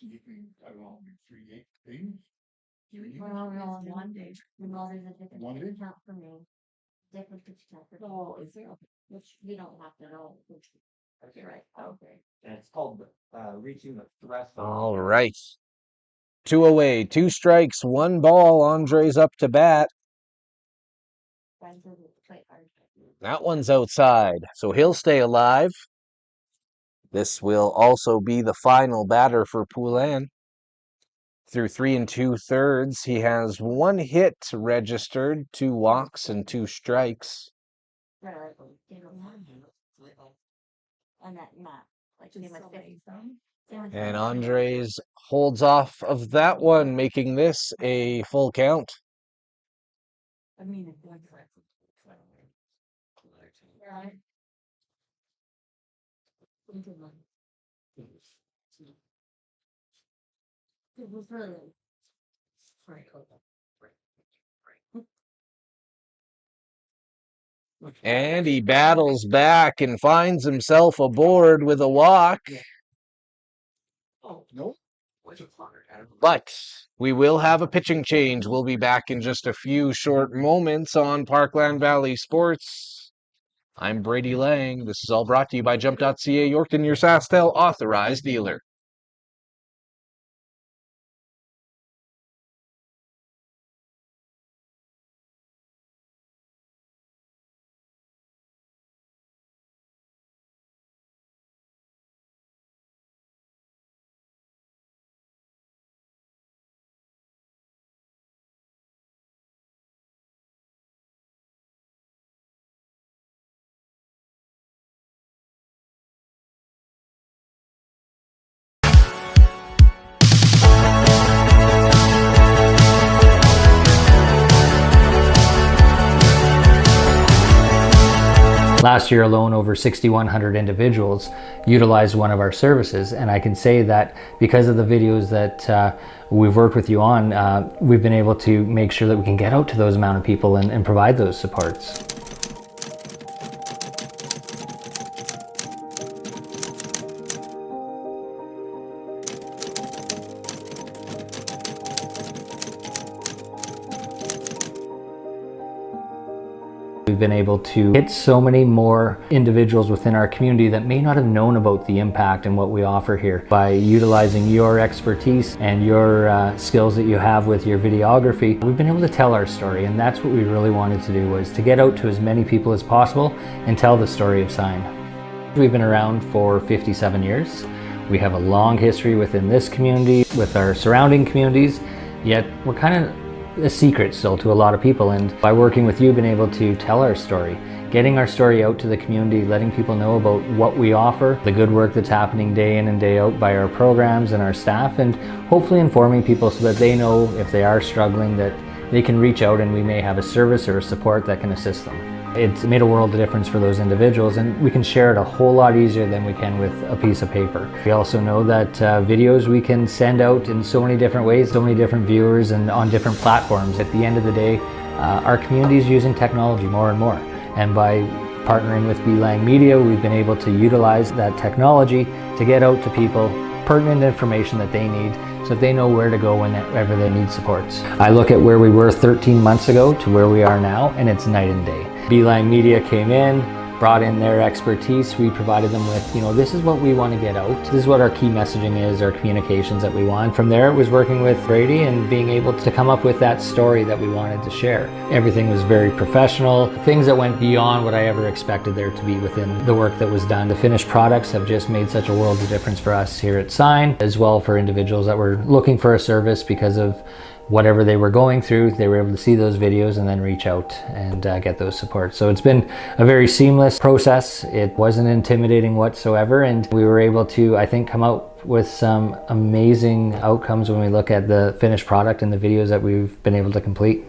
I don't know, 3 games. Well, no, on one day, well, there's a different One day? count for me. different pitch temperature. Oh, is there? Which we don't have to know. Which, Okay. right, okay. And it's called reaching the threshold. All right. 2 away, 2 strikes, 1 ball. Andre's up to bat. Friends will play hard. That one's outside, so he'll stay alive. This will also be the final batter for Poulin. Through 3 2/3, he has 1 hit registered, 2 walks and 2 strikes. Right, you know, on that map, like Just same with so 50. many. Same with And 50. Andres holds off of that one, making this a full count. I mean, it's like. Right. It was really. And he battles back and finds himself aboard with a walk. Oh, no. But we will have a pitching change. We'll be back in just a few short moments on Parkland Valley Sports. I'm Brady Lang. This is all brought to you by jump.ca, Yorkton, your SaskTel authorized dealer. Last year alone, over 6,100 individuals utilized one of our services, and I can say that because of the videos that we've worked with you on, we've been able to make sure that we can get out to those amount of people and provide those supports. We've been able to hit so many more individuals within our community that may not have known about the impact and what we offer here. By utilizing your expertise and your skills that you have with your videography, we've been able to tell our story, and that's what we really wanted to do, was to get out to as many people as possible and tell the story of Sign. We've been around for 57 years. We have a long history within this community, with our surrounding communities, yet we're kind of a secret still to a lot of people, and by working with you, been able to tell our story, getting our story out to the community, letting people know about what we offer, the good work that's happening day in and day out by our programs and our staff, and hopefully informing people so that they know if they are struggling that they can reach out and we may have a service or a support that can assist them. It's made a world of difference for those individuals, and we can share it a whole lot easier than we can with a piece of paper. We also know that videos we can send out in so many different ways, so many different viewers and on different platforms. At the end of the day, our community is using technology more and more, and by partnering with Lang Media, we've been able to utilize that technology to get out to people pertinent information that they need, so that they know where to go whenever they need supports. I look at where we were 13 months ago to where we are now, and it's night and day. Lang Media came in, brought in their expertise. We provided them with, this is what we want to get out. This is what our key messaging is, our communications that we want. From there, it was working with Brady and being able to come up with that story that we wanted to share. Everything was very professional, things that went beyond what I ever expected there to be within the work that was done. The finished products have just made such a world of difference for us here at Sign, as well for individuals that were looking for a service because of whatever they were going through. They were able to see those videos and then reach out and get those supports. So it's been a very seamless process. It wasn't intimidating whatsoever, and we were able to, I think, come out with some amazing outcomes when we look at the finished product and the videos that we've been able to complete.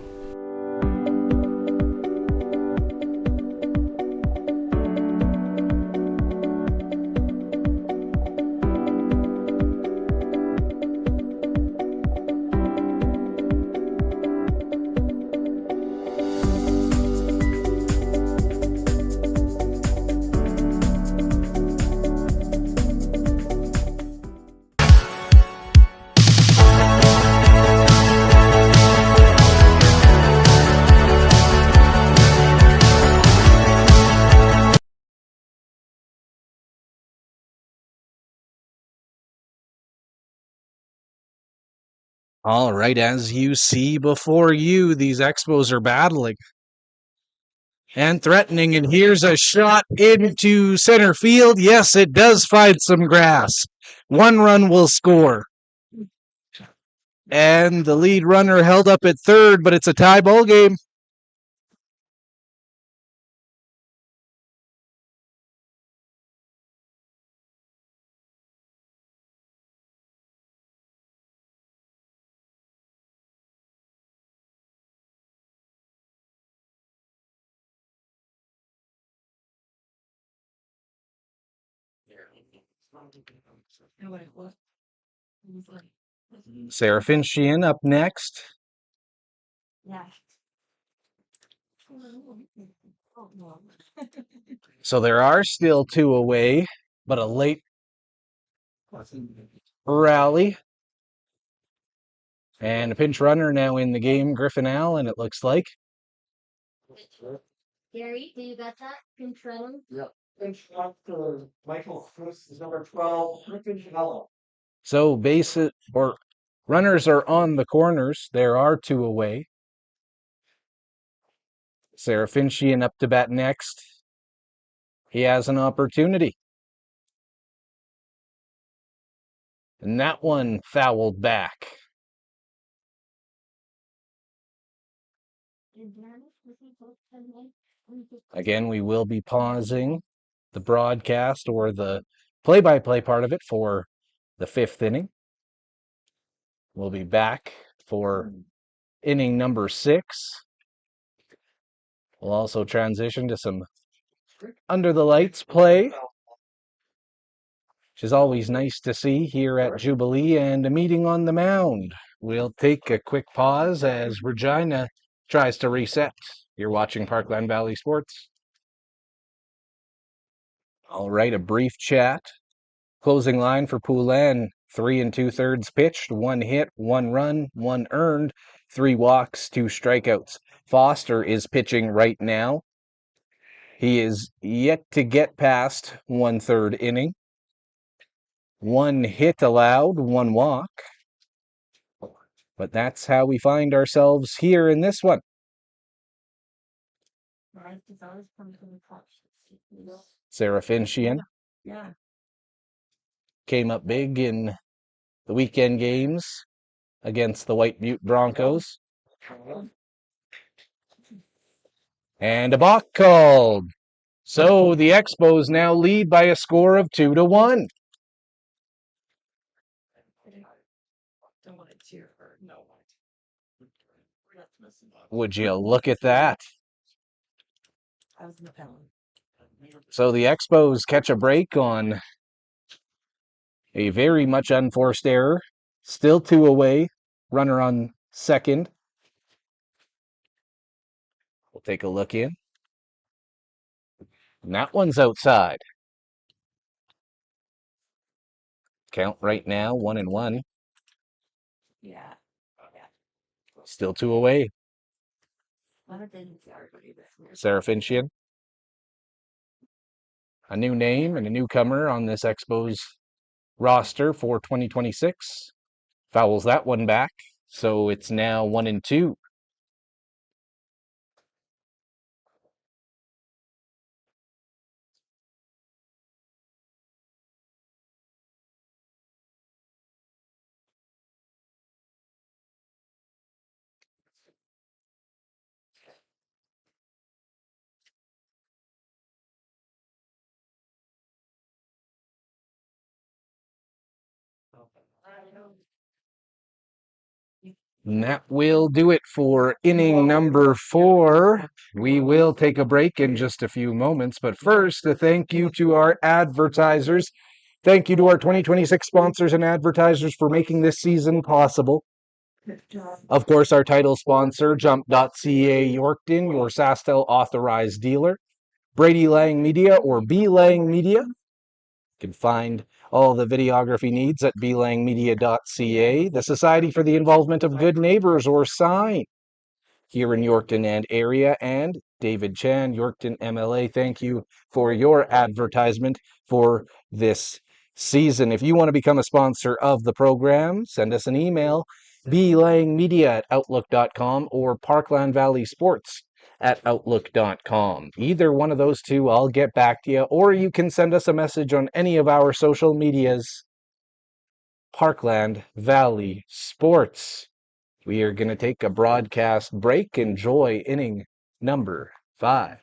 All right, as you see before you, these Expos are battling and threatening, and here's a shot into center field. Yes, it does find some grass. One run will score. And the lead runner held up at third, but it's a tie ball game. Seraphinian up next. Yeah. So there are still two away, but a late rally. And a pinch runner now in the game, Griffin Allen, it looks like. Gary, do you got that? Pinch running? Yep. Pinch up for Michael Cruz is number 12, Griffin Allen. So runners are on the corners. There are two away. Seraphinian up to bat next. He has an opportunity. And that one fouled back. Again, we will be pausing the broadcast or the play-by-play part of it for the fifth inning. We'll be back for inning number 6. We'll also transition to some under the lights play, which is always nice to see here at Jubilee, and a meeting on the mound. We'll take a quick pause as Regina tries to reset. You're watching Parkland Valley Sports. All right, a brief chat. Closing line for Poulin, 3 2/3 pitched, 1 hit, 1 run, 1 earned, 3 walks, 2 strikeouts. Foster is pitching right now. He is yet to get past 1/3 inning. 1 hit allowed, 1 walk. But that's how we find ourselves here in this one. Seraphinian came up big in the weekend games against the White Butte Broncos. And a balk called. So the Expos now lead by a score of 2-1. Would you look at that? So the Expos catch a break on a very much unforced error. Still 2 away. Runner on second. We'll take a look in. And that one's outside. Count right now, 1-1. Yeah. Still 2 away. Seraphinian. A new name and a newcomer on this Expos roster for 2026. Fouls that one back. So it's now 1-2. And that will do it for inning number 4. We will take a break in just a few moments, but first, a thank you to our advertisers. Thank you to our 2026 sponsors and advertisers for making this season possible. Of course, our title sponsor, jump.ca Yorkton, your SaskTel authorized dealer. Brady Lang Media or B Lang Media. You can find all the videography needs at blangmedia.ca. The Society for the Involvement of Good Neighbors, or SIGN, here in Yorkton and area. And David Chan, Yorkton MLA, thank you for your advertisement for this season. If you want to become a sponsor of the program, send us an email, blangmedia at outlook.com, or Parkland Valley Sports at outlook.com. Either one of those two, I'll get back to you, or you can send us a message on any of our social medias. Parkland Valley Sports. We are going to take a broadcast break. Enjoy inning number 5.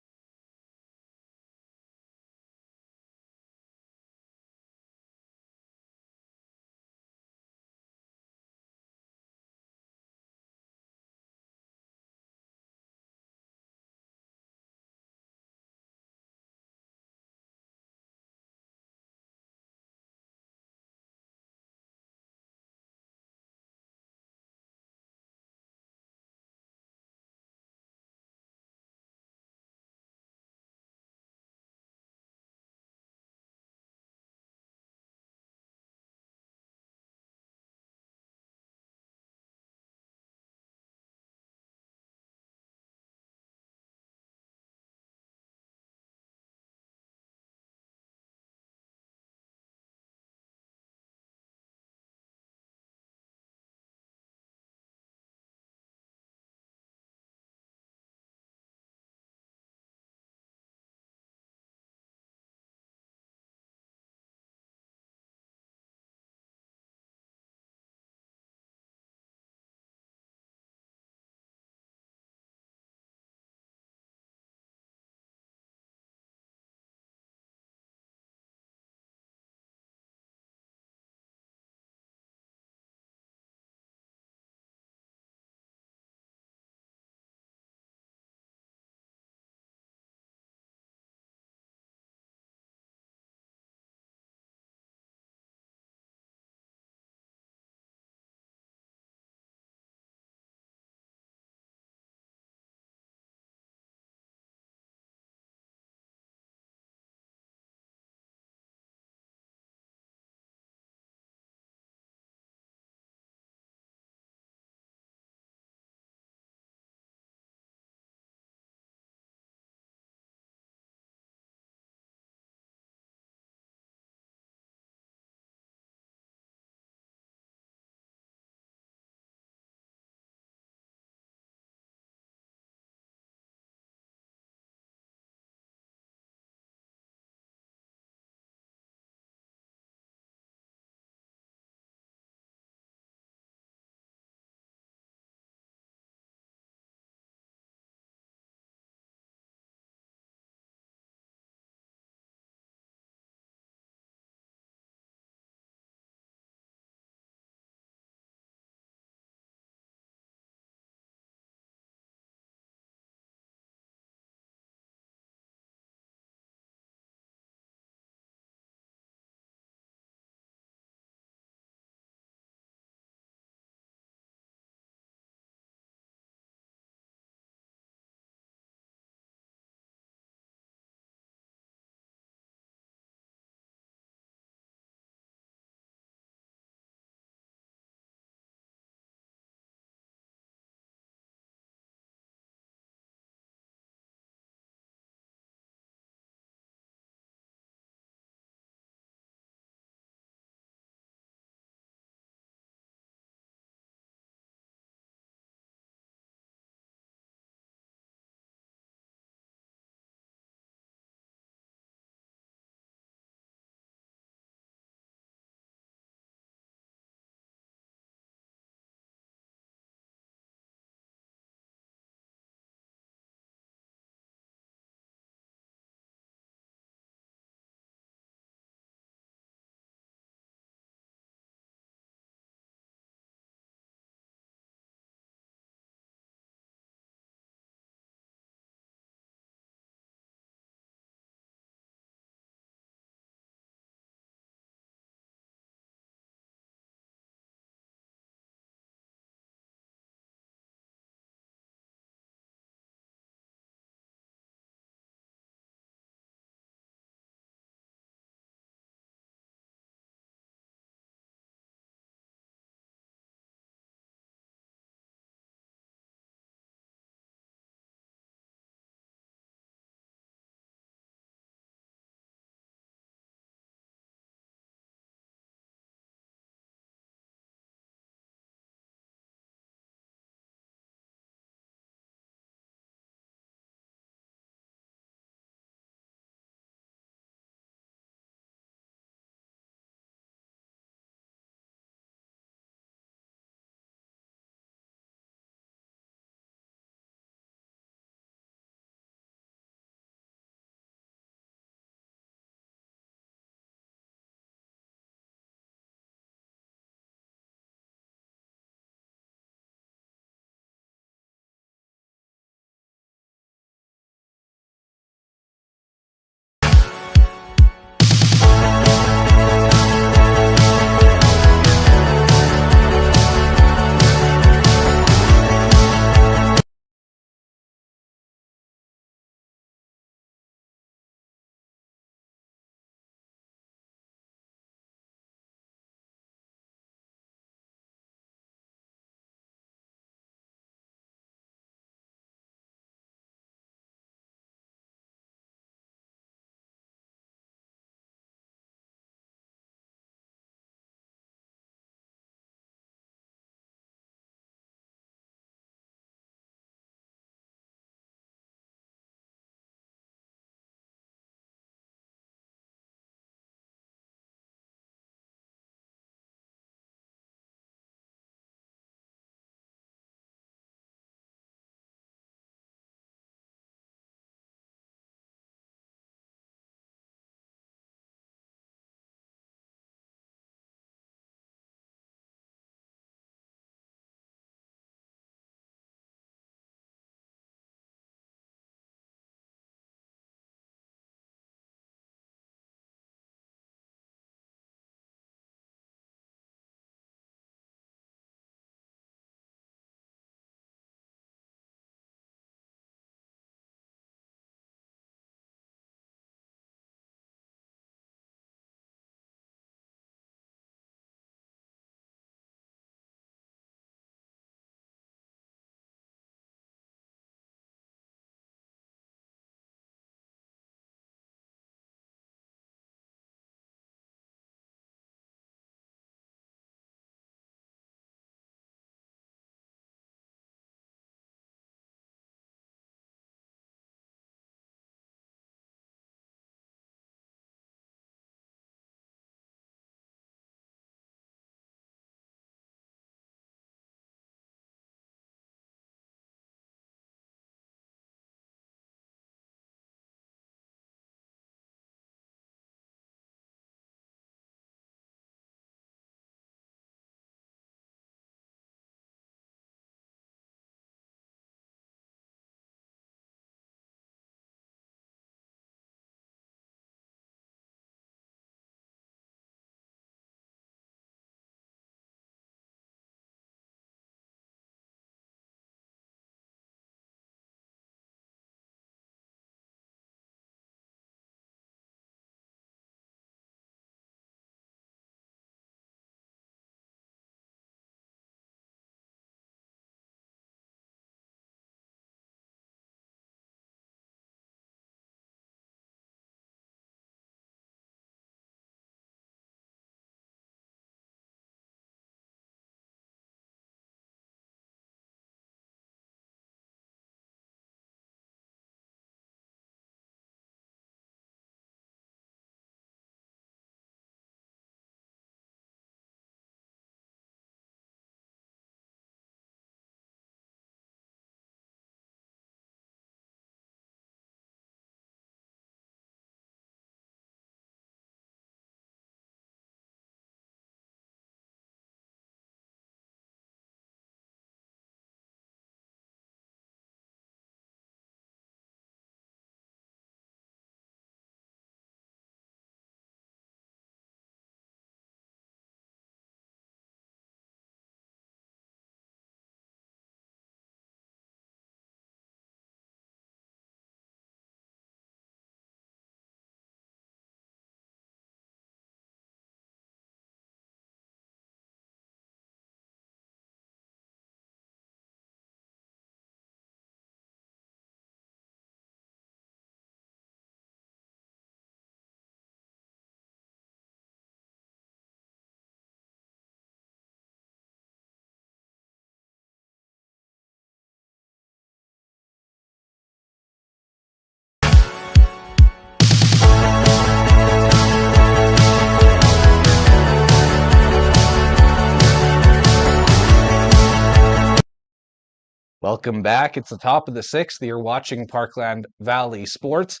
Welcome back. It's the top of the sixth. You're watching Parkland Valley Sports.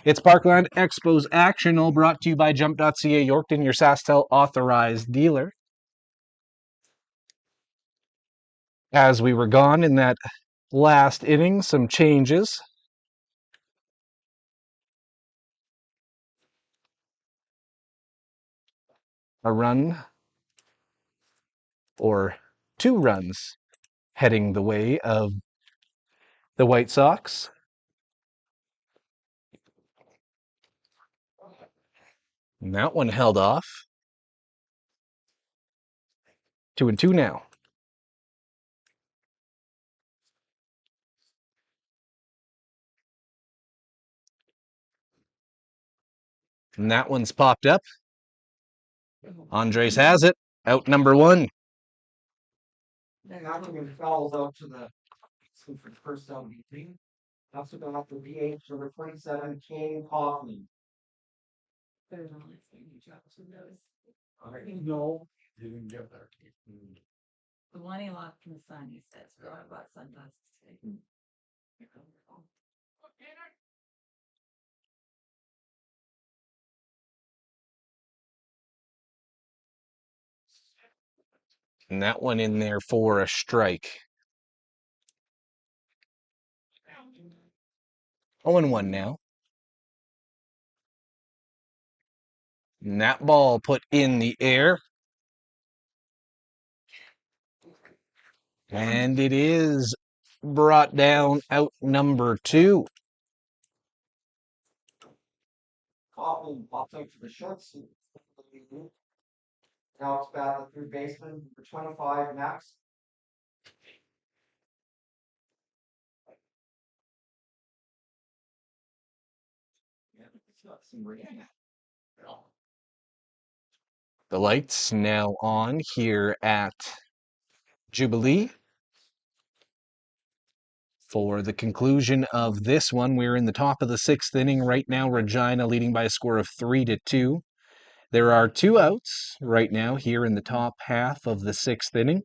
It's Parkland Expos action, all brought to you by jump.ca Yorkton, your SaskTel authorized dealer. As we were gone in that last inning, some changes. A run or 2 runs heading the way of the White Sox. And that one held off. 2-2 now. And that one's popped up. Andres has it. Out number 1. And after he fouls out to the first down meeting. That's going to have to be number 27, King Kaufman. There's only you Jefferson knows. No, didn't get there. The one he lost from the sun, he says, forgot about sunglasses today. And that one in there for a strike. 0-1 now. And that ball put in the air. And it is brought down out number 2. Kaufman pops out to the shorts. Now it's back at third baseman, number 25, Max. The lights now on here at Jubilee. For the conclusion of this one, we're in the top of the 6th inning right now. Regina leading by a score of 3-2. There are 2 outs right now here in the top half of the 6th inning.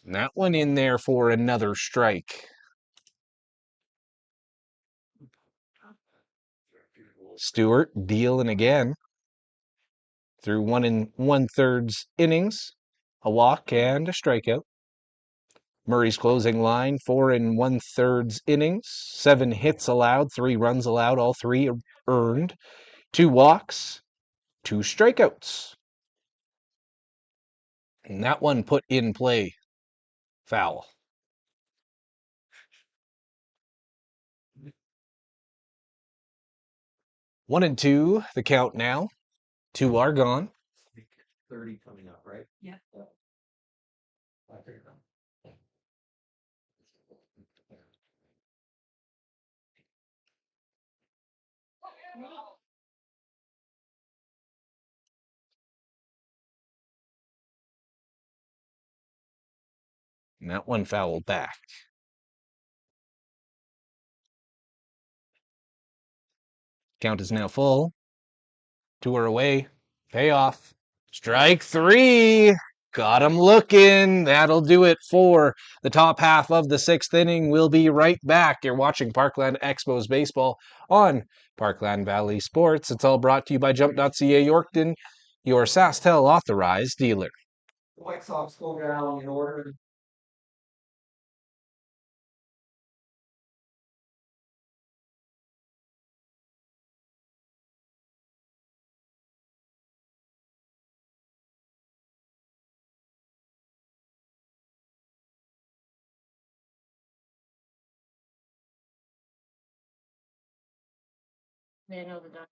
And that one in there for another strike. Stewart dealing again through 1 1/3 innings, a walk and a strikeout. Murray's closing line, 4 1/3 innings, 7 hits allowed, 3 runs allowed, all 3 earned, 2 walks, 2 strikeouts. And that one put in play, foul. 1-2, the count now. 2 are gone. 30 coming up, right? Yeah. I figured out. And that one fouled back. Count is now full. 2 are away. Payoff. Strike 3. Got him looking. That'll do it for the top half of the 6th inning. We'll be right back. You're watching Parkland Expos baseball on Parkland Valley Sports. It's all brought to you by jump.ca Yorkton, your SaskTel authorized dealer. The White Sox go down in order. They know the dog.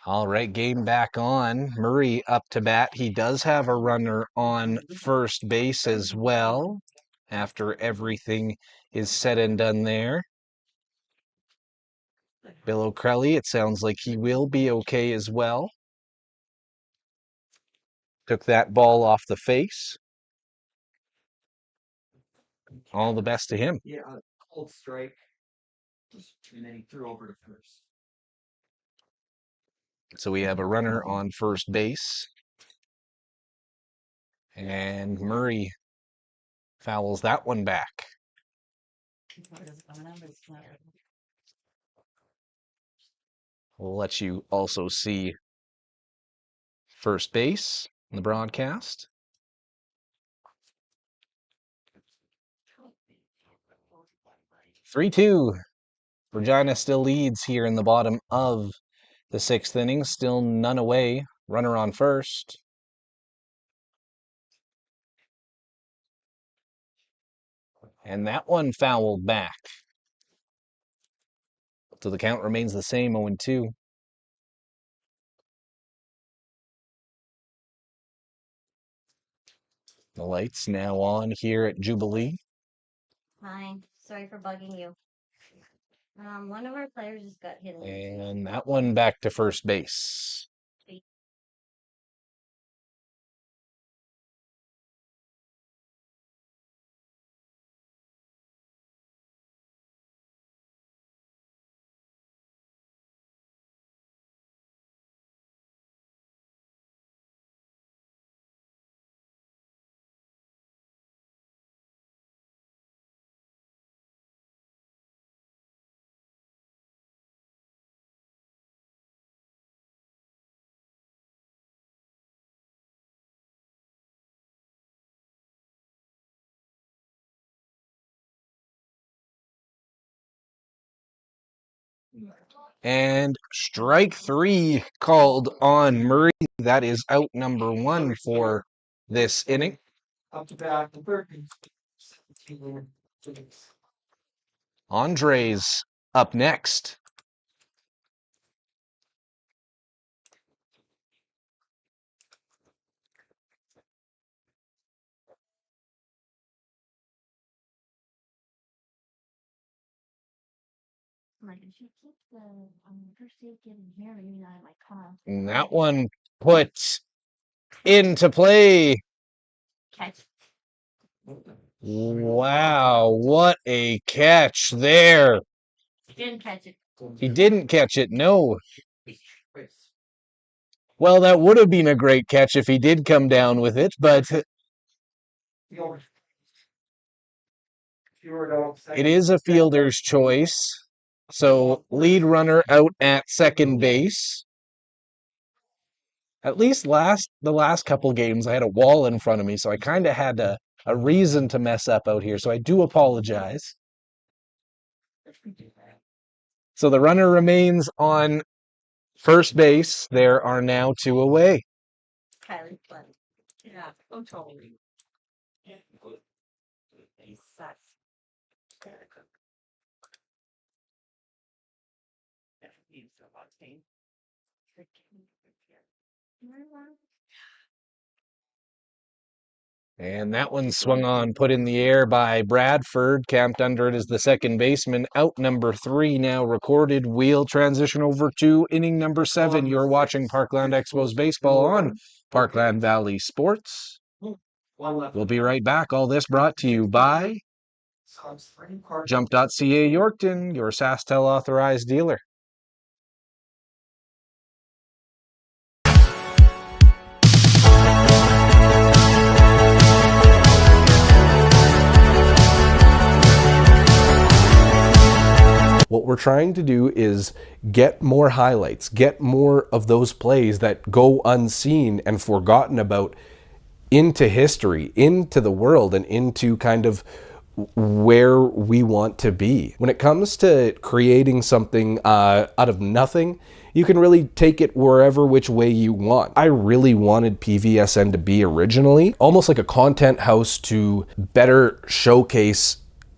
All right, game back on. Murray up to bat. He does have a runner on first base as well after everything is said and done there. Bill O'Crelly, it sounds like he will be okay as well. Took that ball off the face. All the best to him. Yeah, cold strike. And then he threw over to first. So we have a runner on first base. And Murray fouls that one back. We'll let you also see first base in the broadcast. 3-2. Regina still leads here in the bottom of the 6th inning. Still none away. Runner on first. And that one fouled back. So the count remains the same, 0-2. The lights now on here at Jubilee. Hi, sorry for bugging you. One of our players just got hit. And that one back to first base. And strike 3 called on Murray. That is out number 1 for this inning. Up to bat, the third. Andres up next. Like, if you keep the first aid kit in here, maybe not in my car. And that one put into play. Catch. Wow, what a catch there. Didn't catch it. He didn't catch it, no. Well, that would have been a great catch if he did come down with it, but it is a fielder's choice. So lead runner out at second base. At least the last couple games, I had a wall in front of me, so I kind of had a reason to mess up out here. So I do apologize. So the runner remains on first base. There are now 2 away. Kylie, but yeah, I'm totally. He sucks. And that one swung on, put in the air by Bradford. Camped under it as the second baseman. Out number 3 now recorded. We'll transition over to inning number 7. You're watching Parkland Expos baseball on Parkland Valley Sports. We'll be right back. All this brought to you by jump.ca Yorkton, your SaskTel authorized dealer. What we're trying to do is get more highlights, get more of those plays that go unseen and forgotten about into history, into the world, and into kind of where we want to be. When it comes to creating something out of nothing, you can really take it wherever which way you want. I really wanted PVSN to be originally almost like a content house to better showcase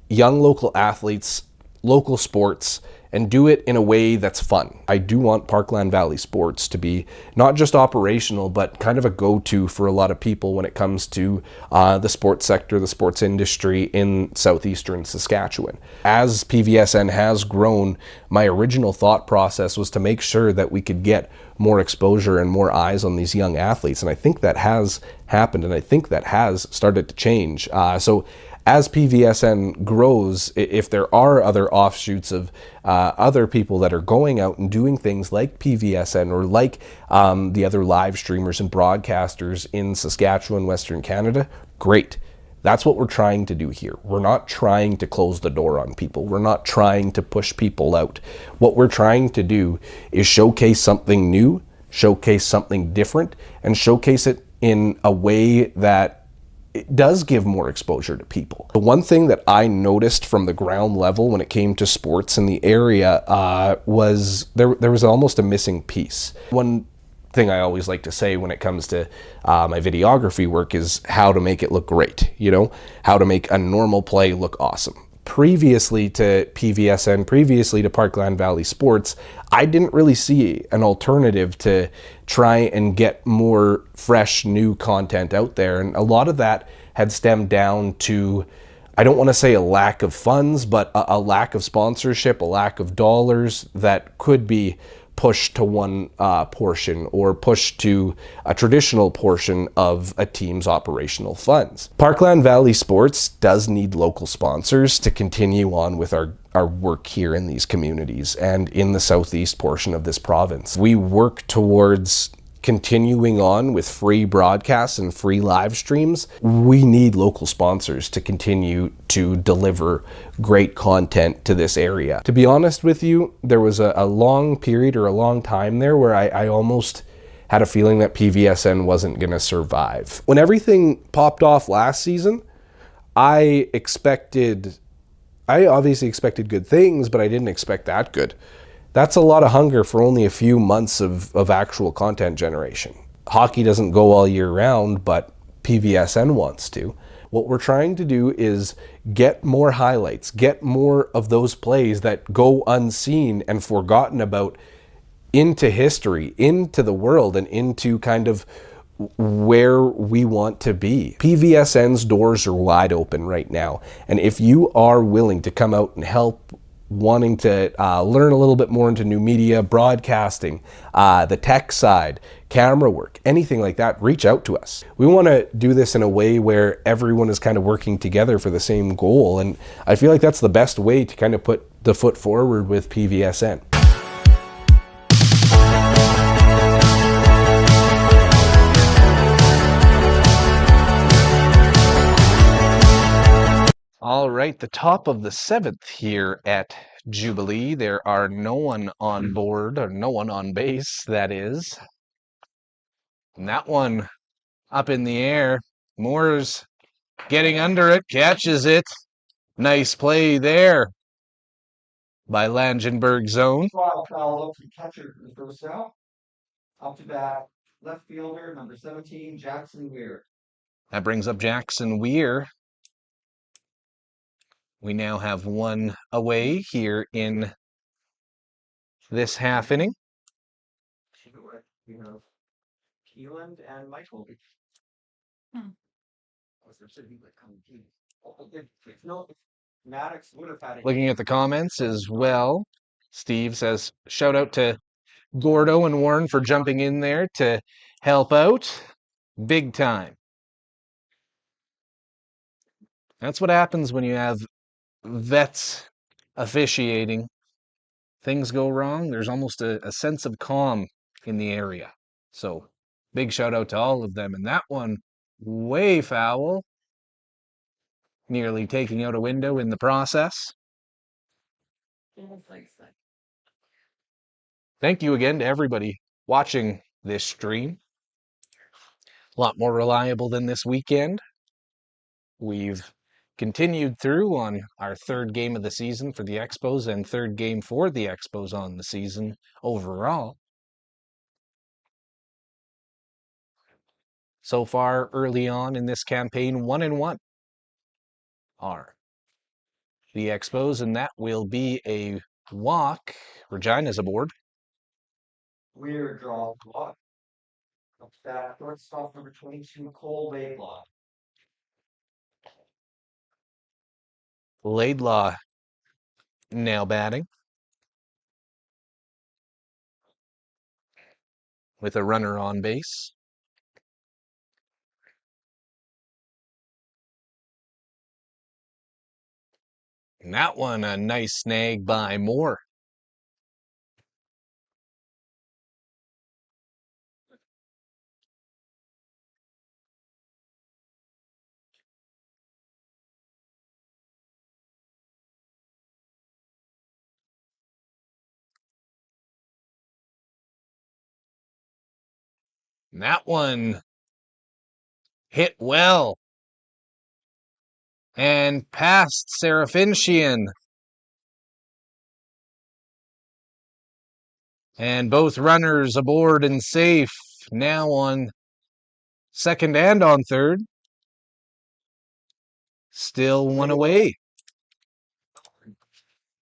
young local athletes, local sports, and do it in a way that's fun. I do want Parkland Valley Sports to be not just operational, but kind of a go-to for a lot of people when it comes to the sports sector, the sports industry in southeastern Saskatchewan. As PVSN has grown, my original thought process was to make sure that we could get more exposure and more eyes on these young athletes, and I think that has happened, and I think that has started to change. So as PVSN grows, if there are other offshoots of other people that are going out and doing things like PVSN or like the other live streamers and broadcasters in Saskatchewan, Western Canada, great. That's what we're trying to do here. We're not trying to close the door on people. We're not trying to push people out. What we're trying to do is showcase something new, showcase something different, and showcase it in a way that it does give more exposure to people. The one thing that I noticed from the ground level when it came to sports in the area was there was almost a missing piece. One thing I always like to say when it comes to my videography work is how to make it look great, you know, how to make a normal play look awesome. Previously to PVSN, previously to Parkland Valley Sports, I didn't really see an alternative to try and get more fresh, new content out there. And a lot of that had stemmed down to, I don't want to say a lack of funds, but a lack of sponsorship, a lack of dollars that could be pushed to one portion or pushed to a traditional portion of a team's operational funds. Parkland Valley Sports does need local sponsors to continue on with our work here in these communities and in the southeast portion of this province. We work towards continuing on with free broadcasts and free live streams. We need local sponsors to continue to deliver great content to this area. To be honest with you, there was a long period or a long time there where I almost had a feeling that PVSN wasn't going to survive. When everything popped off last season, I obviously expected good things, but I didn't expect that good. That's a lot of hunger for only a few months of actual content generation. Hockey doesn't go all year round, but PVSN wants to. What we're trying to do is get more highlights, get more of those plays that go unseen and forgotten about into history, into the world, and into kind of where we want to be. PVSN's doors are wide open right now. And if you are willing to come out and help, wanting to learn a little bit more into new media, broadcasting, the tech side, camera work, anything like that, reach out to us. We want to do this in a way where everyone is kind of working together for the same goal. And I feel like that's the best way to kind of put the foot forward with PVSN. All right, the top of the 7th here at Jubilee. There are no one on board, or no one on base, that is. And that one up in the air. Moore's getting under it, catches it. Nice play there by Langenberg zone. Foul up to catcher for the first out. Up to bat, left fielder, number 17, Jackson Weir. That brings up Jackson Weir. We now have one away here in this half inning. We have Keeland and Michael. No, Maddox would have had it. Looking at the comments as well, Steve says, shout out to Gordo and Warren for jumping in there to help out. Big time. That's what happens when you have vets officiating. Things go wrong. There's almost a sense of calm in the area. So big shout out to all of them. And that one, way foul. Nearly taking out a window in the process. Thank you again to everybody watching this stream. A lot more reliable than this weekend. We've continued through on our 3rd game of the season for the Expos and 3rd game for the Expos on the season overall. So far, early on in this campaign, 1-1 are the Expos, and that will be a walk. Regina's aboard. Weir draw block. Up to bat, shortstop number 22, Cole Laidlaw. Laidlaw now batting with a runner on base. And that one, a nice snag by Moore. And that one hit well. And past Serafinchian. And both runners aboard and safe. Now on second and on third. Still one away.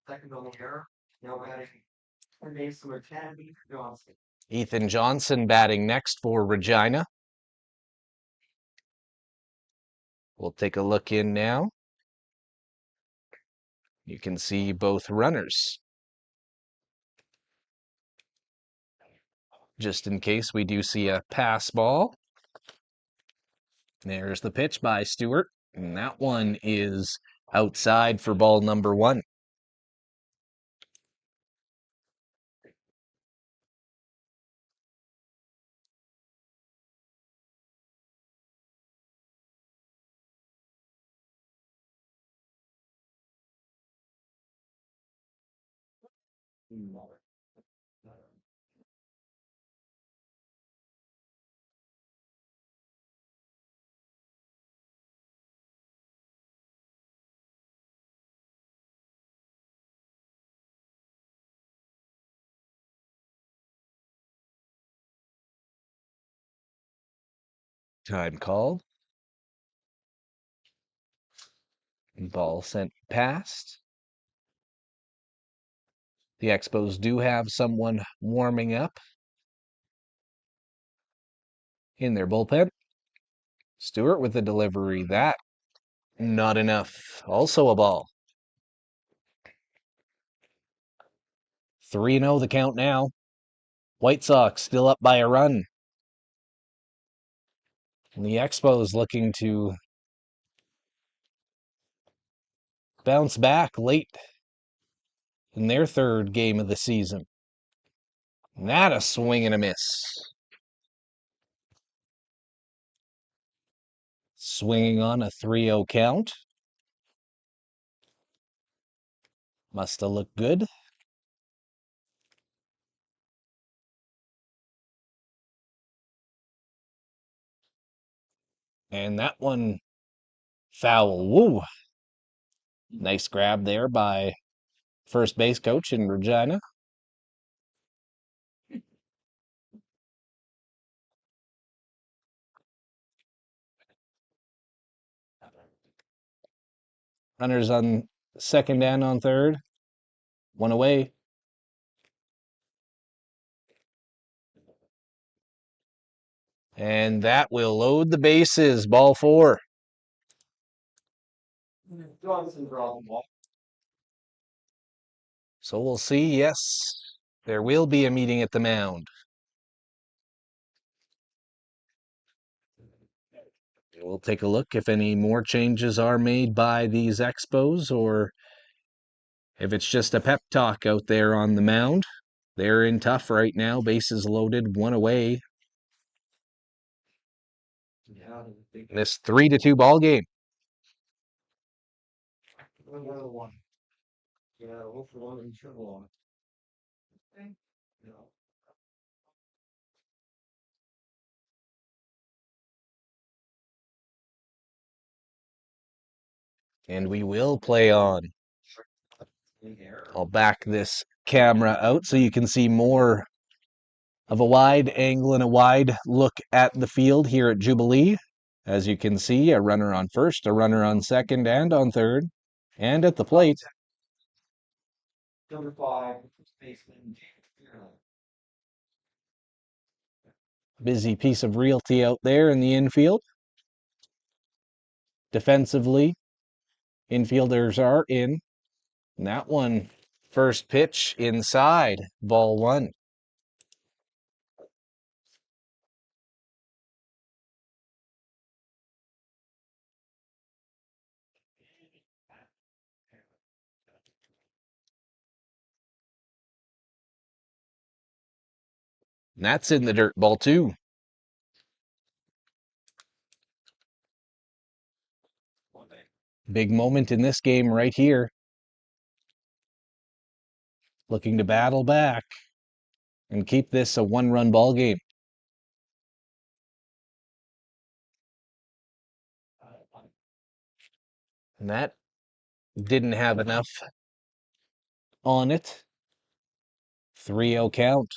Second on the air. Now batting third base number 10, Ethan Johnson. Ethan Johnson batting next for Regina. We'll take a look in now. You can see both runners. Just in case we do see a pass ball. There's the pitch by Stewart. And that one is outside for ball number 1. Time called. Ball sent past. The Expos do have someone warming up in their bullpen. Stewart with the delivery. That not enough. Also a ball. 3-0 the count now. White Sox still up by a run. And the Expos looking to bounce back late in their third game of the season. That a swing and a miss. Swinging on a 3-0 count. Must have looked good. And that one foul. Woo. Nice grab there by first base coach in Regina. Runners on second and on third. One away. And that will load the bases. Ball 4. Johnson brought the ball. So we'll see. Yes, there will be a meeting at the mound. We'll take a look if any more changes are made by these Expos or if it's just a pep talk out there on the mound. They're in tough right now. Bases loaded, one away. This 3-2 ball game. One. Yeah, hope for one and triple on it. Yeah. And we will play on. I'll back this camera out so you can see more of a wide angle and a wide look at the field here at Jubilee. As you can see, a runner on first, a runner on second and on third, and at the plate. Number 5, first baseman James. Busy piece of realty out there in the infield. Defensively, infielders are in. And that one, first pitch inside, ball 1. That's in the dirt, ball 2. Big moment in this game right here. Looking to battle back and keep this a one-run ball game. And that didn't have enough on it. 3-0 count.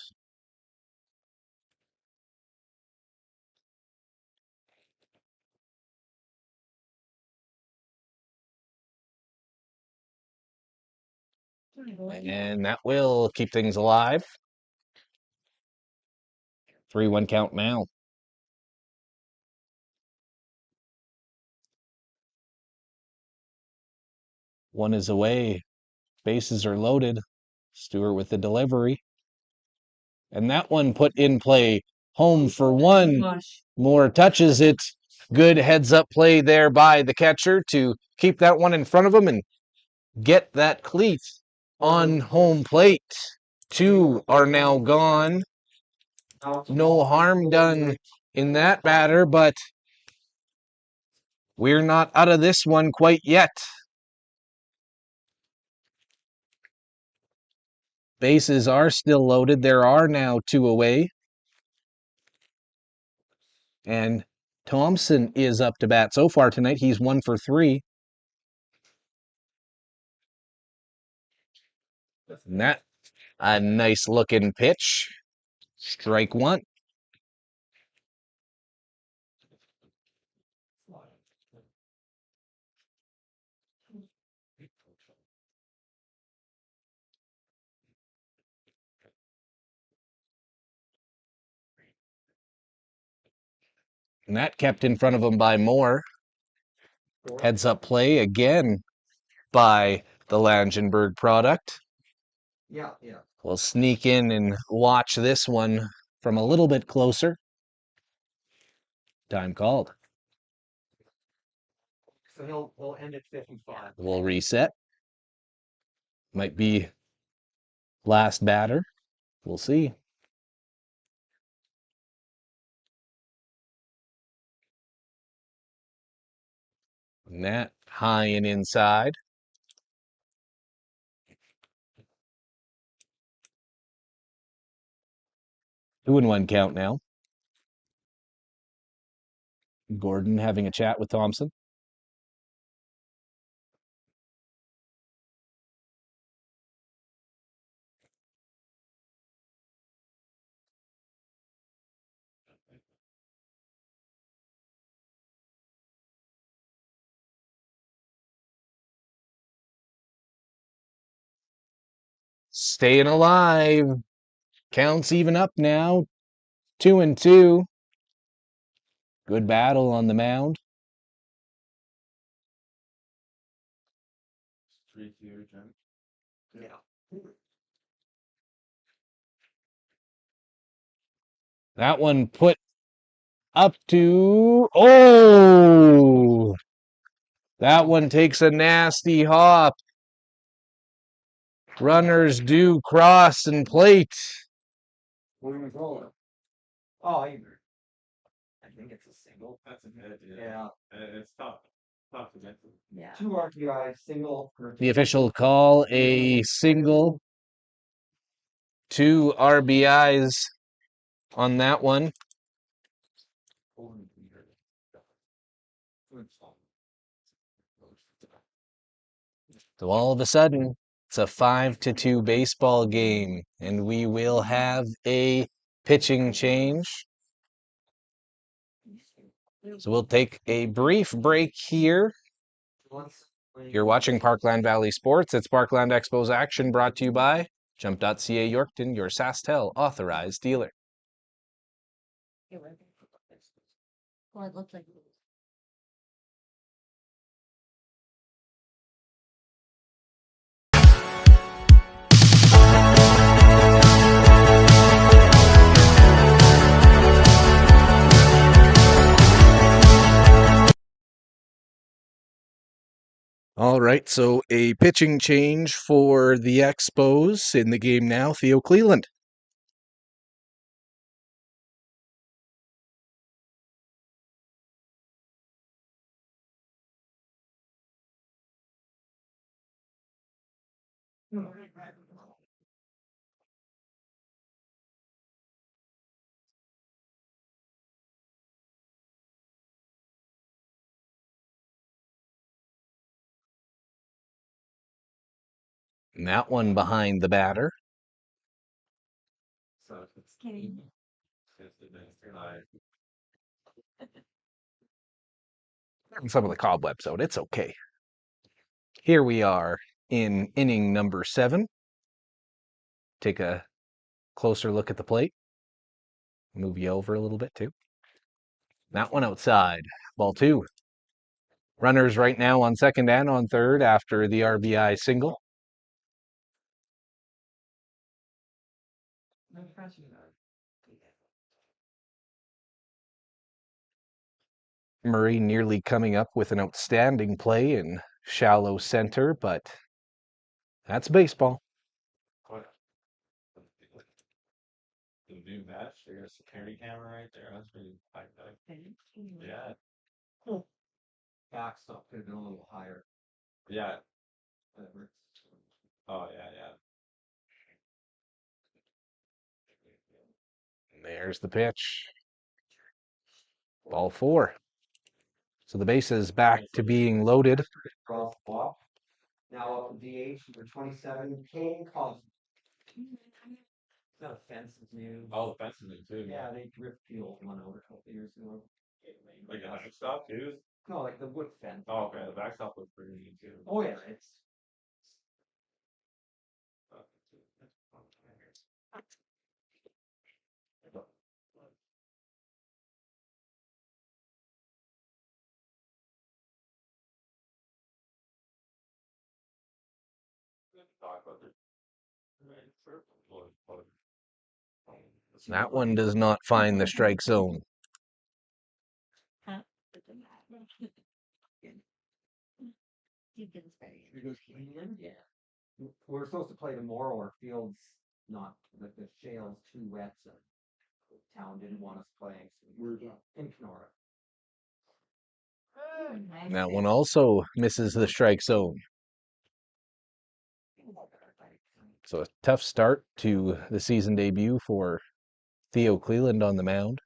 And that will keep things alive. 3-1 count now. One is away. Bases are loaded. Stewart with the delivery. And that one put in play. Home for one. Moore touches it. Good heads-up play there by the catcher to keep that one in front of him and get that cleat on home plate. 2 are now gone. No harm done in that batter, but we're not out of this one quite yet. Bases are still loaded. There are now 2 away. And Thompson is up to bat. So far tonight, he's 1 for 3. And that, a nice looking pitch. Strike 1. And that kept in front of him by Moore. Heads up play again by the Langenberg product. Yeah. We'll sneak in and watch this one from a little bit closer. Time called. So he'll end at 55. We'll reset. Might be last batter. We'll see. And that high and inside. 2-1 count now. Gordon having a chat with Thompson. Staying alive. Counts even up now. 2-2. Good battle on the mound. Yeah. That one put up to... Oh! That one takes a nasty hop. Runners do cross and plate. What do we call it? Oh, I think it's a single. That's a hit. Yeah. It's tough. Tough to get. Yeah. 2 RBI, single. The official call, a single. 2 RBIs on that one. So all of a sudden, it's a 5-2 baseball game, and we will have a pitching change. So we'll take a brief break here. You're watching Parkland Valley Sports. It's Parkland Expos action brought to you by jump.ca Yorkton, your SaskTel authorized dealer. Well, it looks like. All right, so a pitching change for the Expos in the game now, Theo Cleland. And that one behind the batter. And some of the cobwebs out. It's okay. Here we are in inning number 7. Take a closer look at the plate. Move you over a little bit too. That one outside. Ball 2. Runners right now on second and on third after the RBI single. Murray nearly coming up with an outstanding play in shallow center, but that's baseball. The new match, there's a security camera right there. That's pretty high tech. Yeah. Backstop could have been a little higher. Yeah. Whatever. Oh yeah. There's the pitch. Ball 4. So the base is back to being loaded. Cross walk. Now up to DH number 27, Kane Cosby. That fence is new. Oh, the fence is new too. Yeah, they ripped the old one out a couple years ago. Like a backstop too. No, like the wood fence. Oh, okay. The backstop was pretty neat too. Oh yeah, it's. That one does not find the strike zone. Huh? Deacon's very interesting. Yeah. We're supposed to play tomorrow. Our field's not, like the shale's too wet, so town didn't want us playing. So we're in Kenora. Nice. That one also misses the strike zone. So a tough start to the season debut for Theo Cleland on the mound.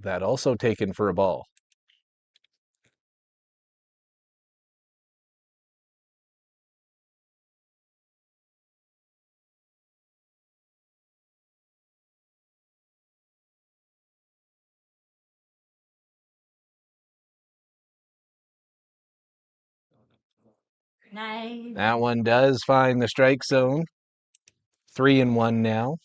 That also taken for a ball. Nice. That one does find the strike zone. 3-1 now.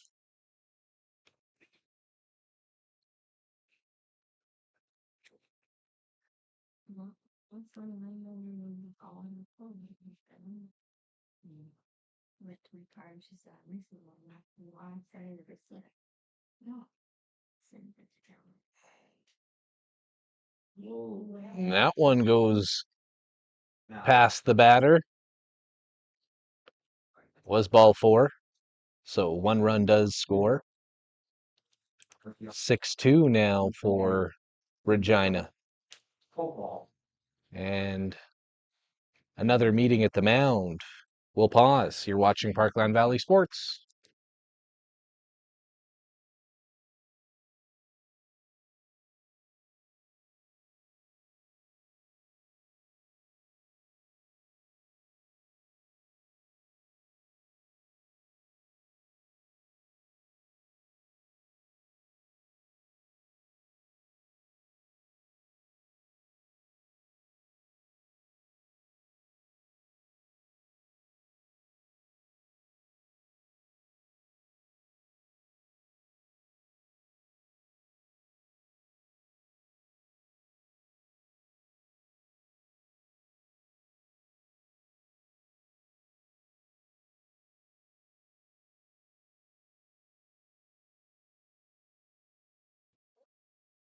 Went to my car and she said, "Listen, I'm sorry to see it." No. Send it to And that one goes past the batter. Was ball 4. So 1 run does score. 6-2 now for Regina. Football. And another meeting at the mound. We'll pause. You're watching Parkland Valley Sports.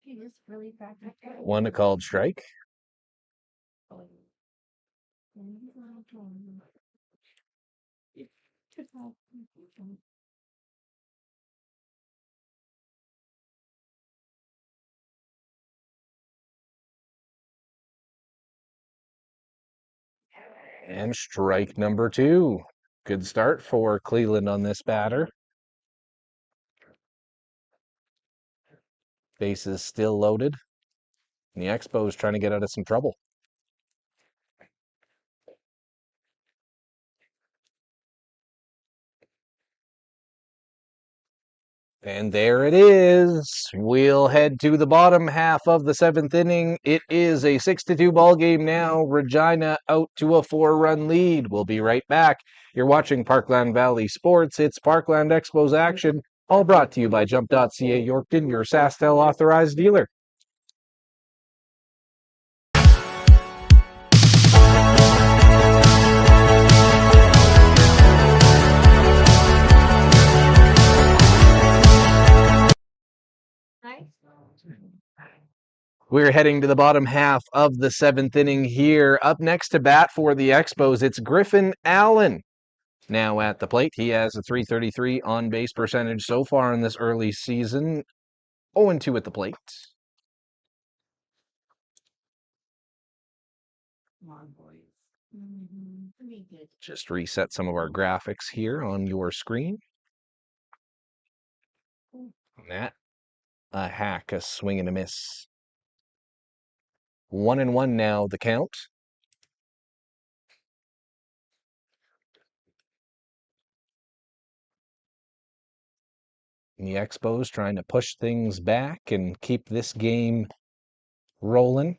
He was really practical. One called strike. And strike number 2. Good start for Cleveland on this batter. Bases still loaded. And the Expos trying to get out of some trouble. And there it is. We'll head to the bottom half of the 7th inning. It is a 6-2 ball game now. Regina out to a 4-run lead. We'll be right back. You're watching Parkland Valley Sports. It's Parkland Expos action, all brought to you by jump.ca Yorkton, your SaskTel authorized dealer. We're heading to the bottom half of the 7th inning here. Up next to bat for the Expos, it's Griffin Allen. Now at the plate, he has a .333 on-base percentage so far in this early season. 0-2 at the plate. Come on, boys. Pretty good. Just reset some of our graphics here on your screen. That, a hack, a swing and a miss. 1-1 now, the count. And the Expos trying to push things back and keep this game rolling.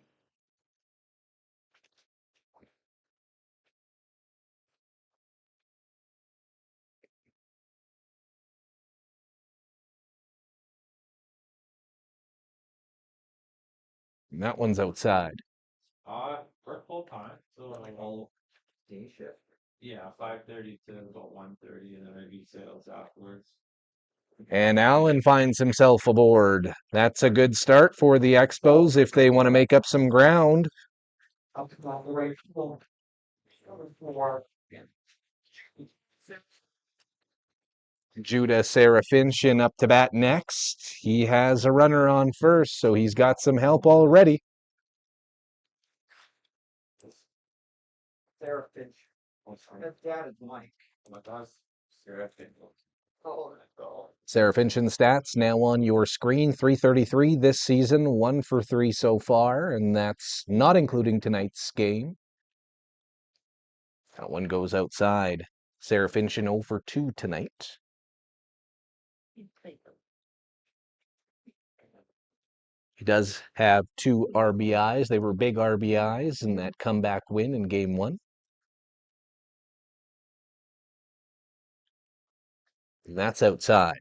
And that one's outside. Work full time, so like all Day shift. yeah, 5:30 to about 1:30, and then I do sales afterwards. And Allen finds himself aboard. That's a good start for the Expos if they want to make up some ground. Up to the right field. Number 4. Judah Serafincian up to bat next. He has a runner on first, so he's got some help already. Sarah Finch. His dad is Mike. My dad's Sarah Finch. Oh, Serafincian's stats now on your screen. .333 this season, 1 for 3 so far, and that's not including tonight's game. That one goes outside. Serafincian 0 for 2 tonight. He does have 2 RBIs. They were big RBIs in that comeback win in Game 1. And that's outside.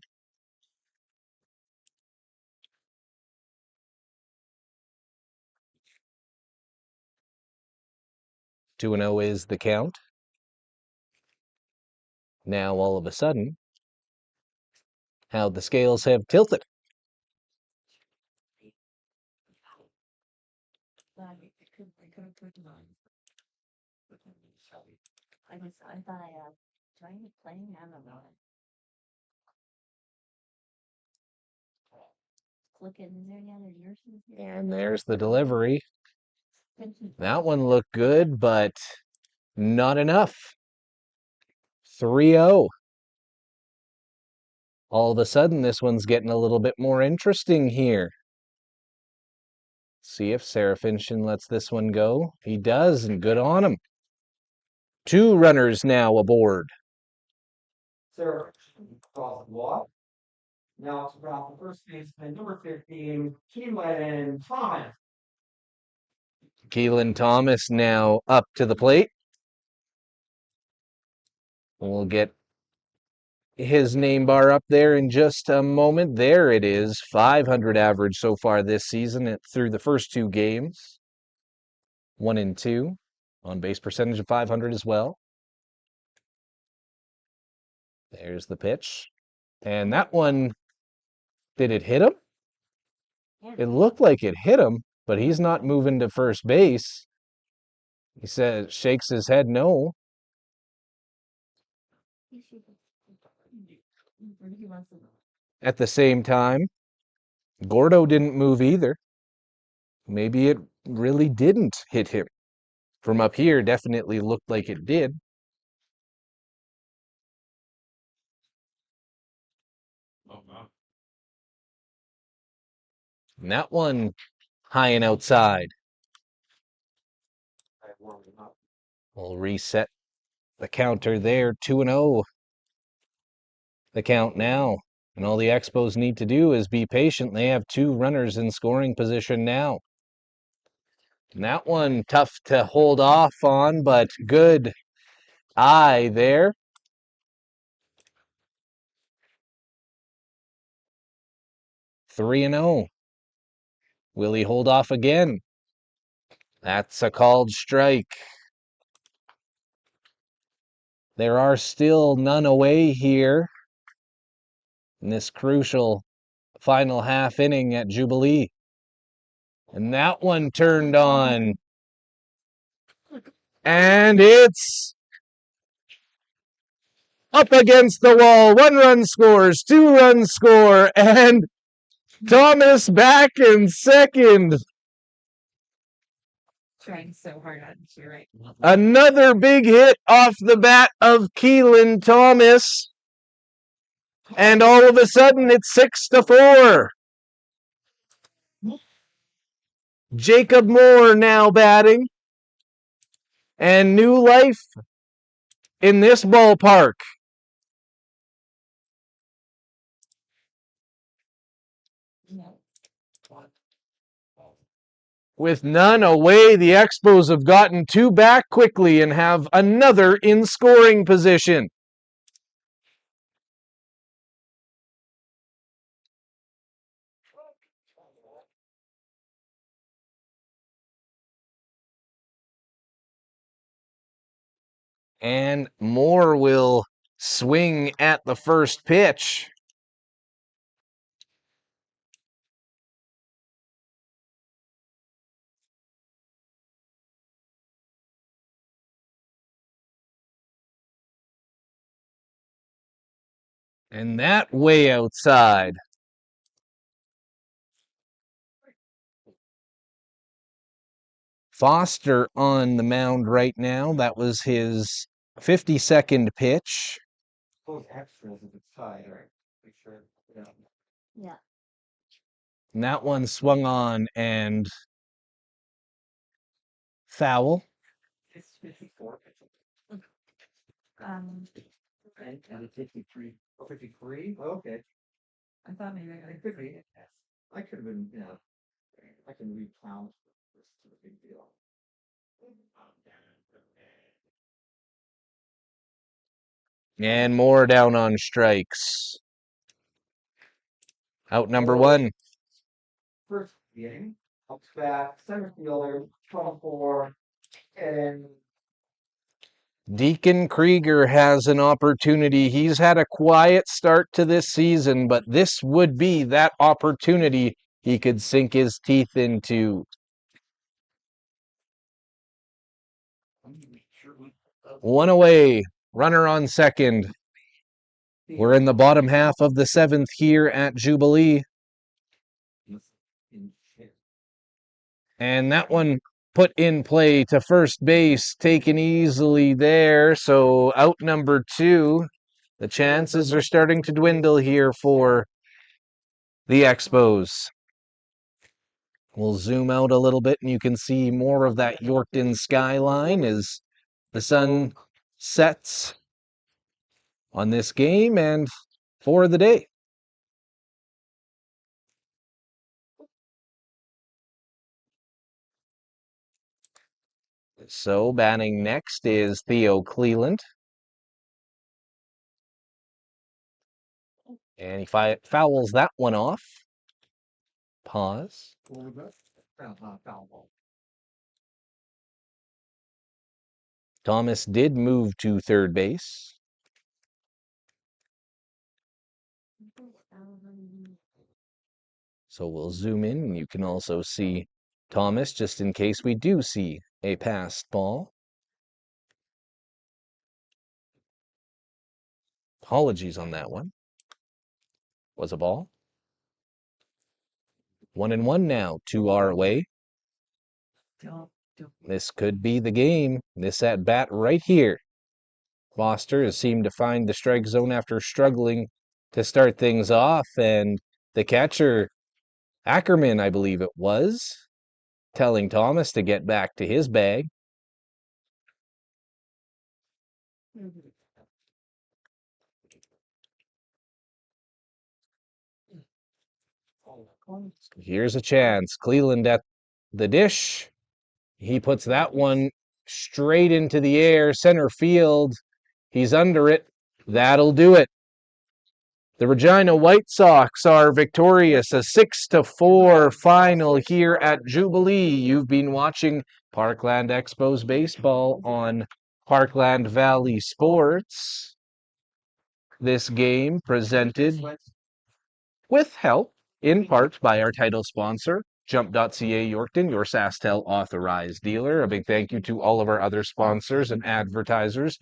Two and 0 is the count. Now all of a sudden, how the scales have tilted. I thought I joined the playing. I don't know. Looking, is there any other nurses here? And there's the delivery. That one looked good, but not enough. 3-0. All of a sudden, this one's getting a little bit more interesting here. See if Serafincian lets this one go. He does, and good on him. 2 runners now aboard. Sarah calls the walk. Now it's around the first baseman, number 15, Keelan Thomas. Keelan Thomas now up to the plate. We'll get his name bar up there in just a moment. There it is. 500 average so far this season through the first 2 games. 1-2. On base percentage of 500 as well. There's the pitch. And that one, did it hit him? It looked like it hit him, but he's not moving to first base. He says, shakes his head no. At the same time, Gordo didn't move either. Maybe it really didn't hit him. From up here, definitely looked like it did. And that one high and outside. We'll reset the counter there, 2-0. The count now. And all the Expos need to do is be patient. They have 2 runners in scoring position now. And that one tough to hold off on, but good eye there. 3-0. Will he hold off again? That's a called strike. There are still none away here in this crucial final half inning at Jubilee. And that one turned on. And it's up against the wall. 1 run scores, 2 runs score, and Thomas back in second. Trying so hard on you, right? Another big hit off the bat of Keelan Thomas. And all of a sudden, it's 6-4. Jacob Moore now batting. And new life in this ballpark. With none away, the Expos have gotten 2 back quickly and have another in scoring position. And Moore will swing at the first pitch. And that way outside. Foster on the mound right now. That was his 52nd pitch. Those extras if it's tied, right? Make sure. Yeah. Yeah. And that one swung on and foul. It's 54 pitches. Um, And 53. Oh, 53? Okay. I thought maybe I It could be. I could have been, yeah. I can read pounds. It's a big deal. And Moore down on strikes. Out number 1. First game, up back, center fielder, 24, and Deacon Krieger has an opportunity. He's had a quiet start to this season, but this would be that opportunity he could sink his teeth into. 1 away, runner on second. We're in the bottom half of the 7th here at Jubilee. And that one put in play to first base, taken easily there. So out number 2. The chances are starting to dwindle here for the Expos. We'll zoom out a little bit and you can see more of that Yorkton skyline as the sun sets on this game and for the day. So batting next is Theo Cleland. And he fouls that one off. Pause. Thomas did move to third base. So we'll zoom in and you can also see Thomas just in case we do see a passed ball. Apologies on that one. Was a ball. 1-1 now to our way. This could be the game. This at bat right here. Foster has seemed to find the strike zone after struggling to start things off, and the catcher, Ackerman, I believe it was, telling Thomas to get back to his bag. Here's a chance. Cleland at the dish. He puts that one straight into the air, center field. He's under it. That'll do it. The Regina White Sox are victorious, a 6-4 final here at Jubilee. You've been watching Parkland Expos baseball on Parkland Valley Sports. This game presented with help in part by our title sponsor, jump.ca Yorkton, your SaskTel authorized dealer. A big thank you to all of our other sponsors and advertisers.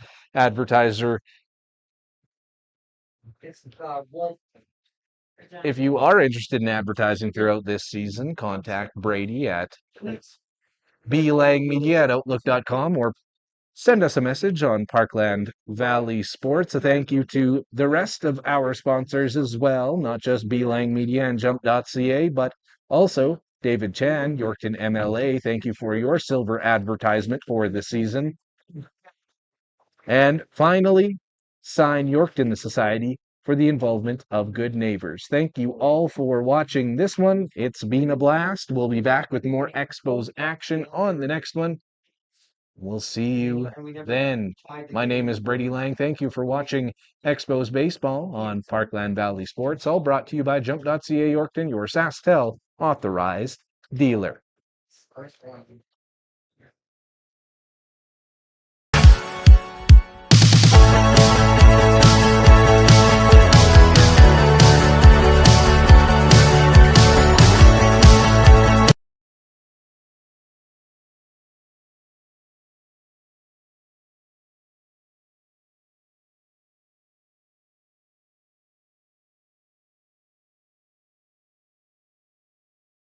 If you are interested in advertising throughout this season, contact Brady at blangmedia@outlook.com or send us a message on Parkland Valley Sports. A thank you to the rest of our sponsors as well, not just Belang Media and jump.ca, but also David Chan, Yorkton MLA. Thank you for your silver advertisement for the season. And finally, sign Yorkton the Society for the involvement of good neighbors. Thank you all for watching this one. It's been a blast. We'll be back with more Expos action on the next one. We'll see you then. My name is Brady Lang. Thank you for watching Expos Baseball on Parkland Valley Sports, all brought to you by jump.ca Yorkton, your SaskTel authorized dealer.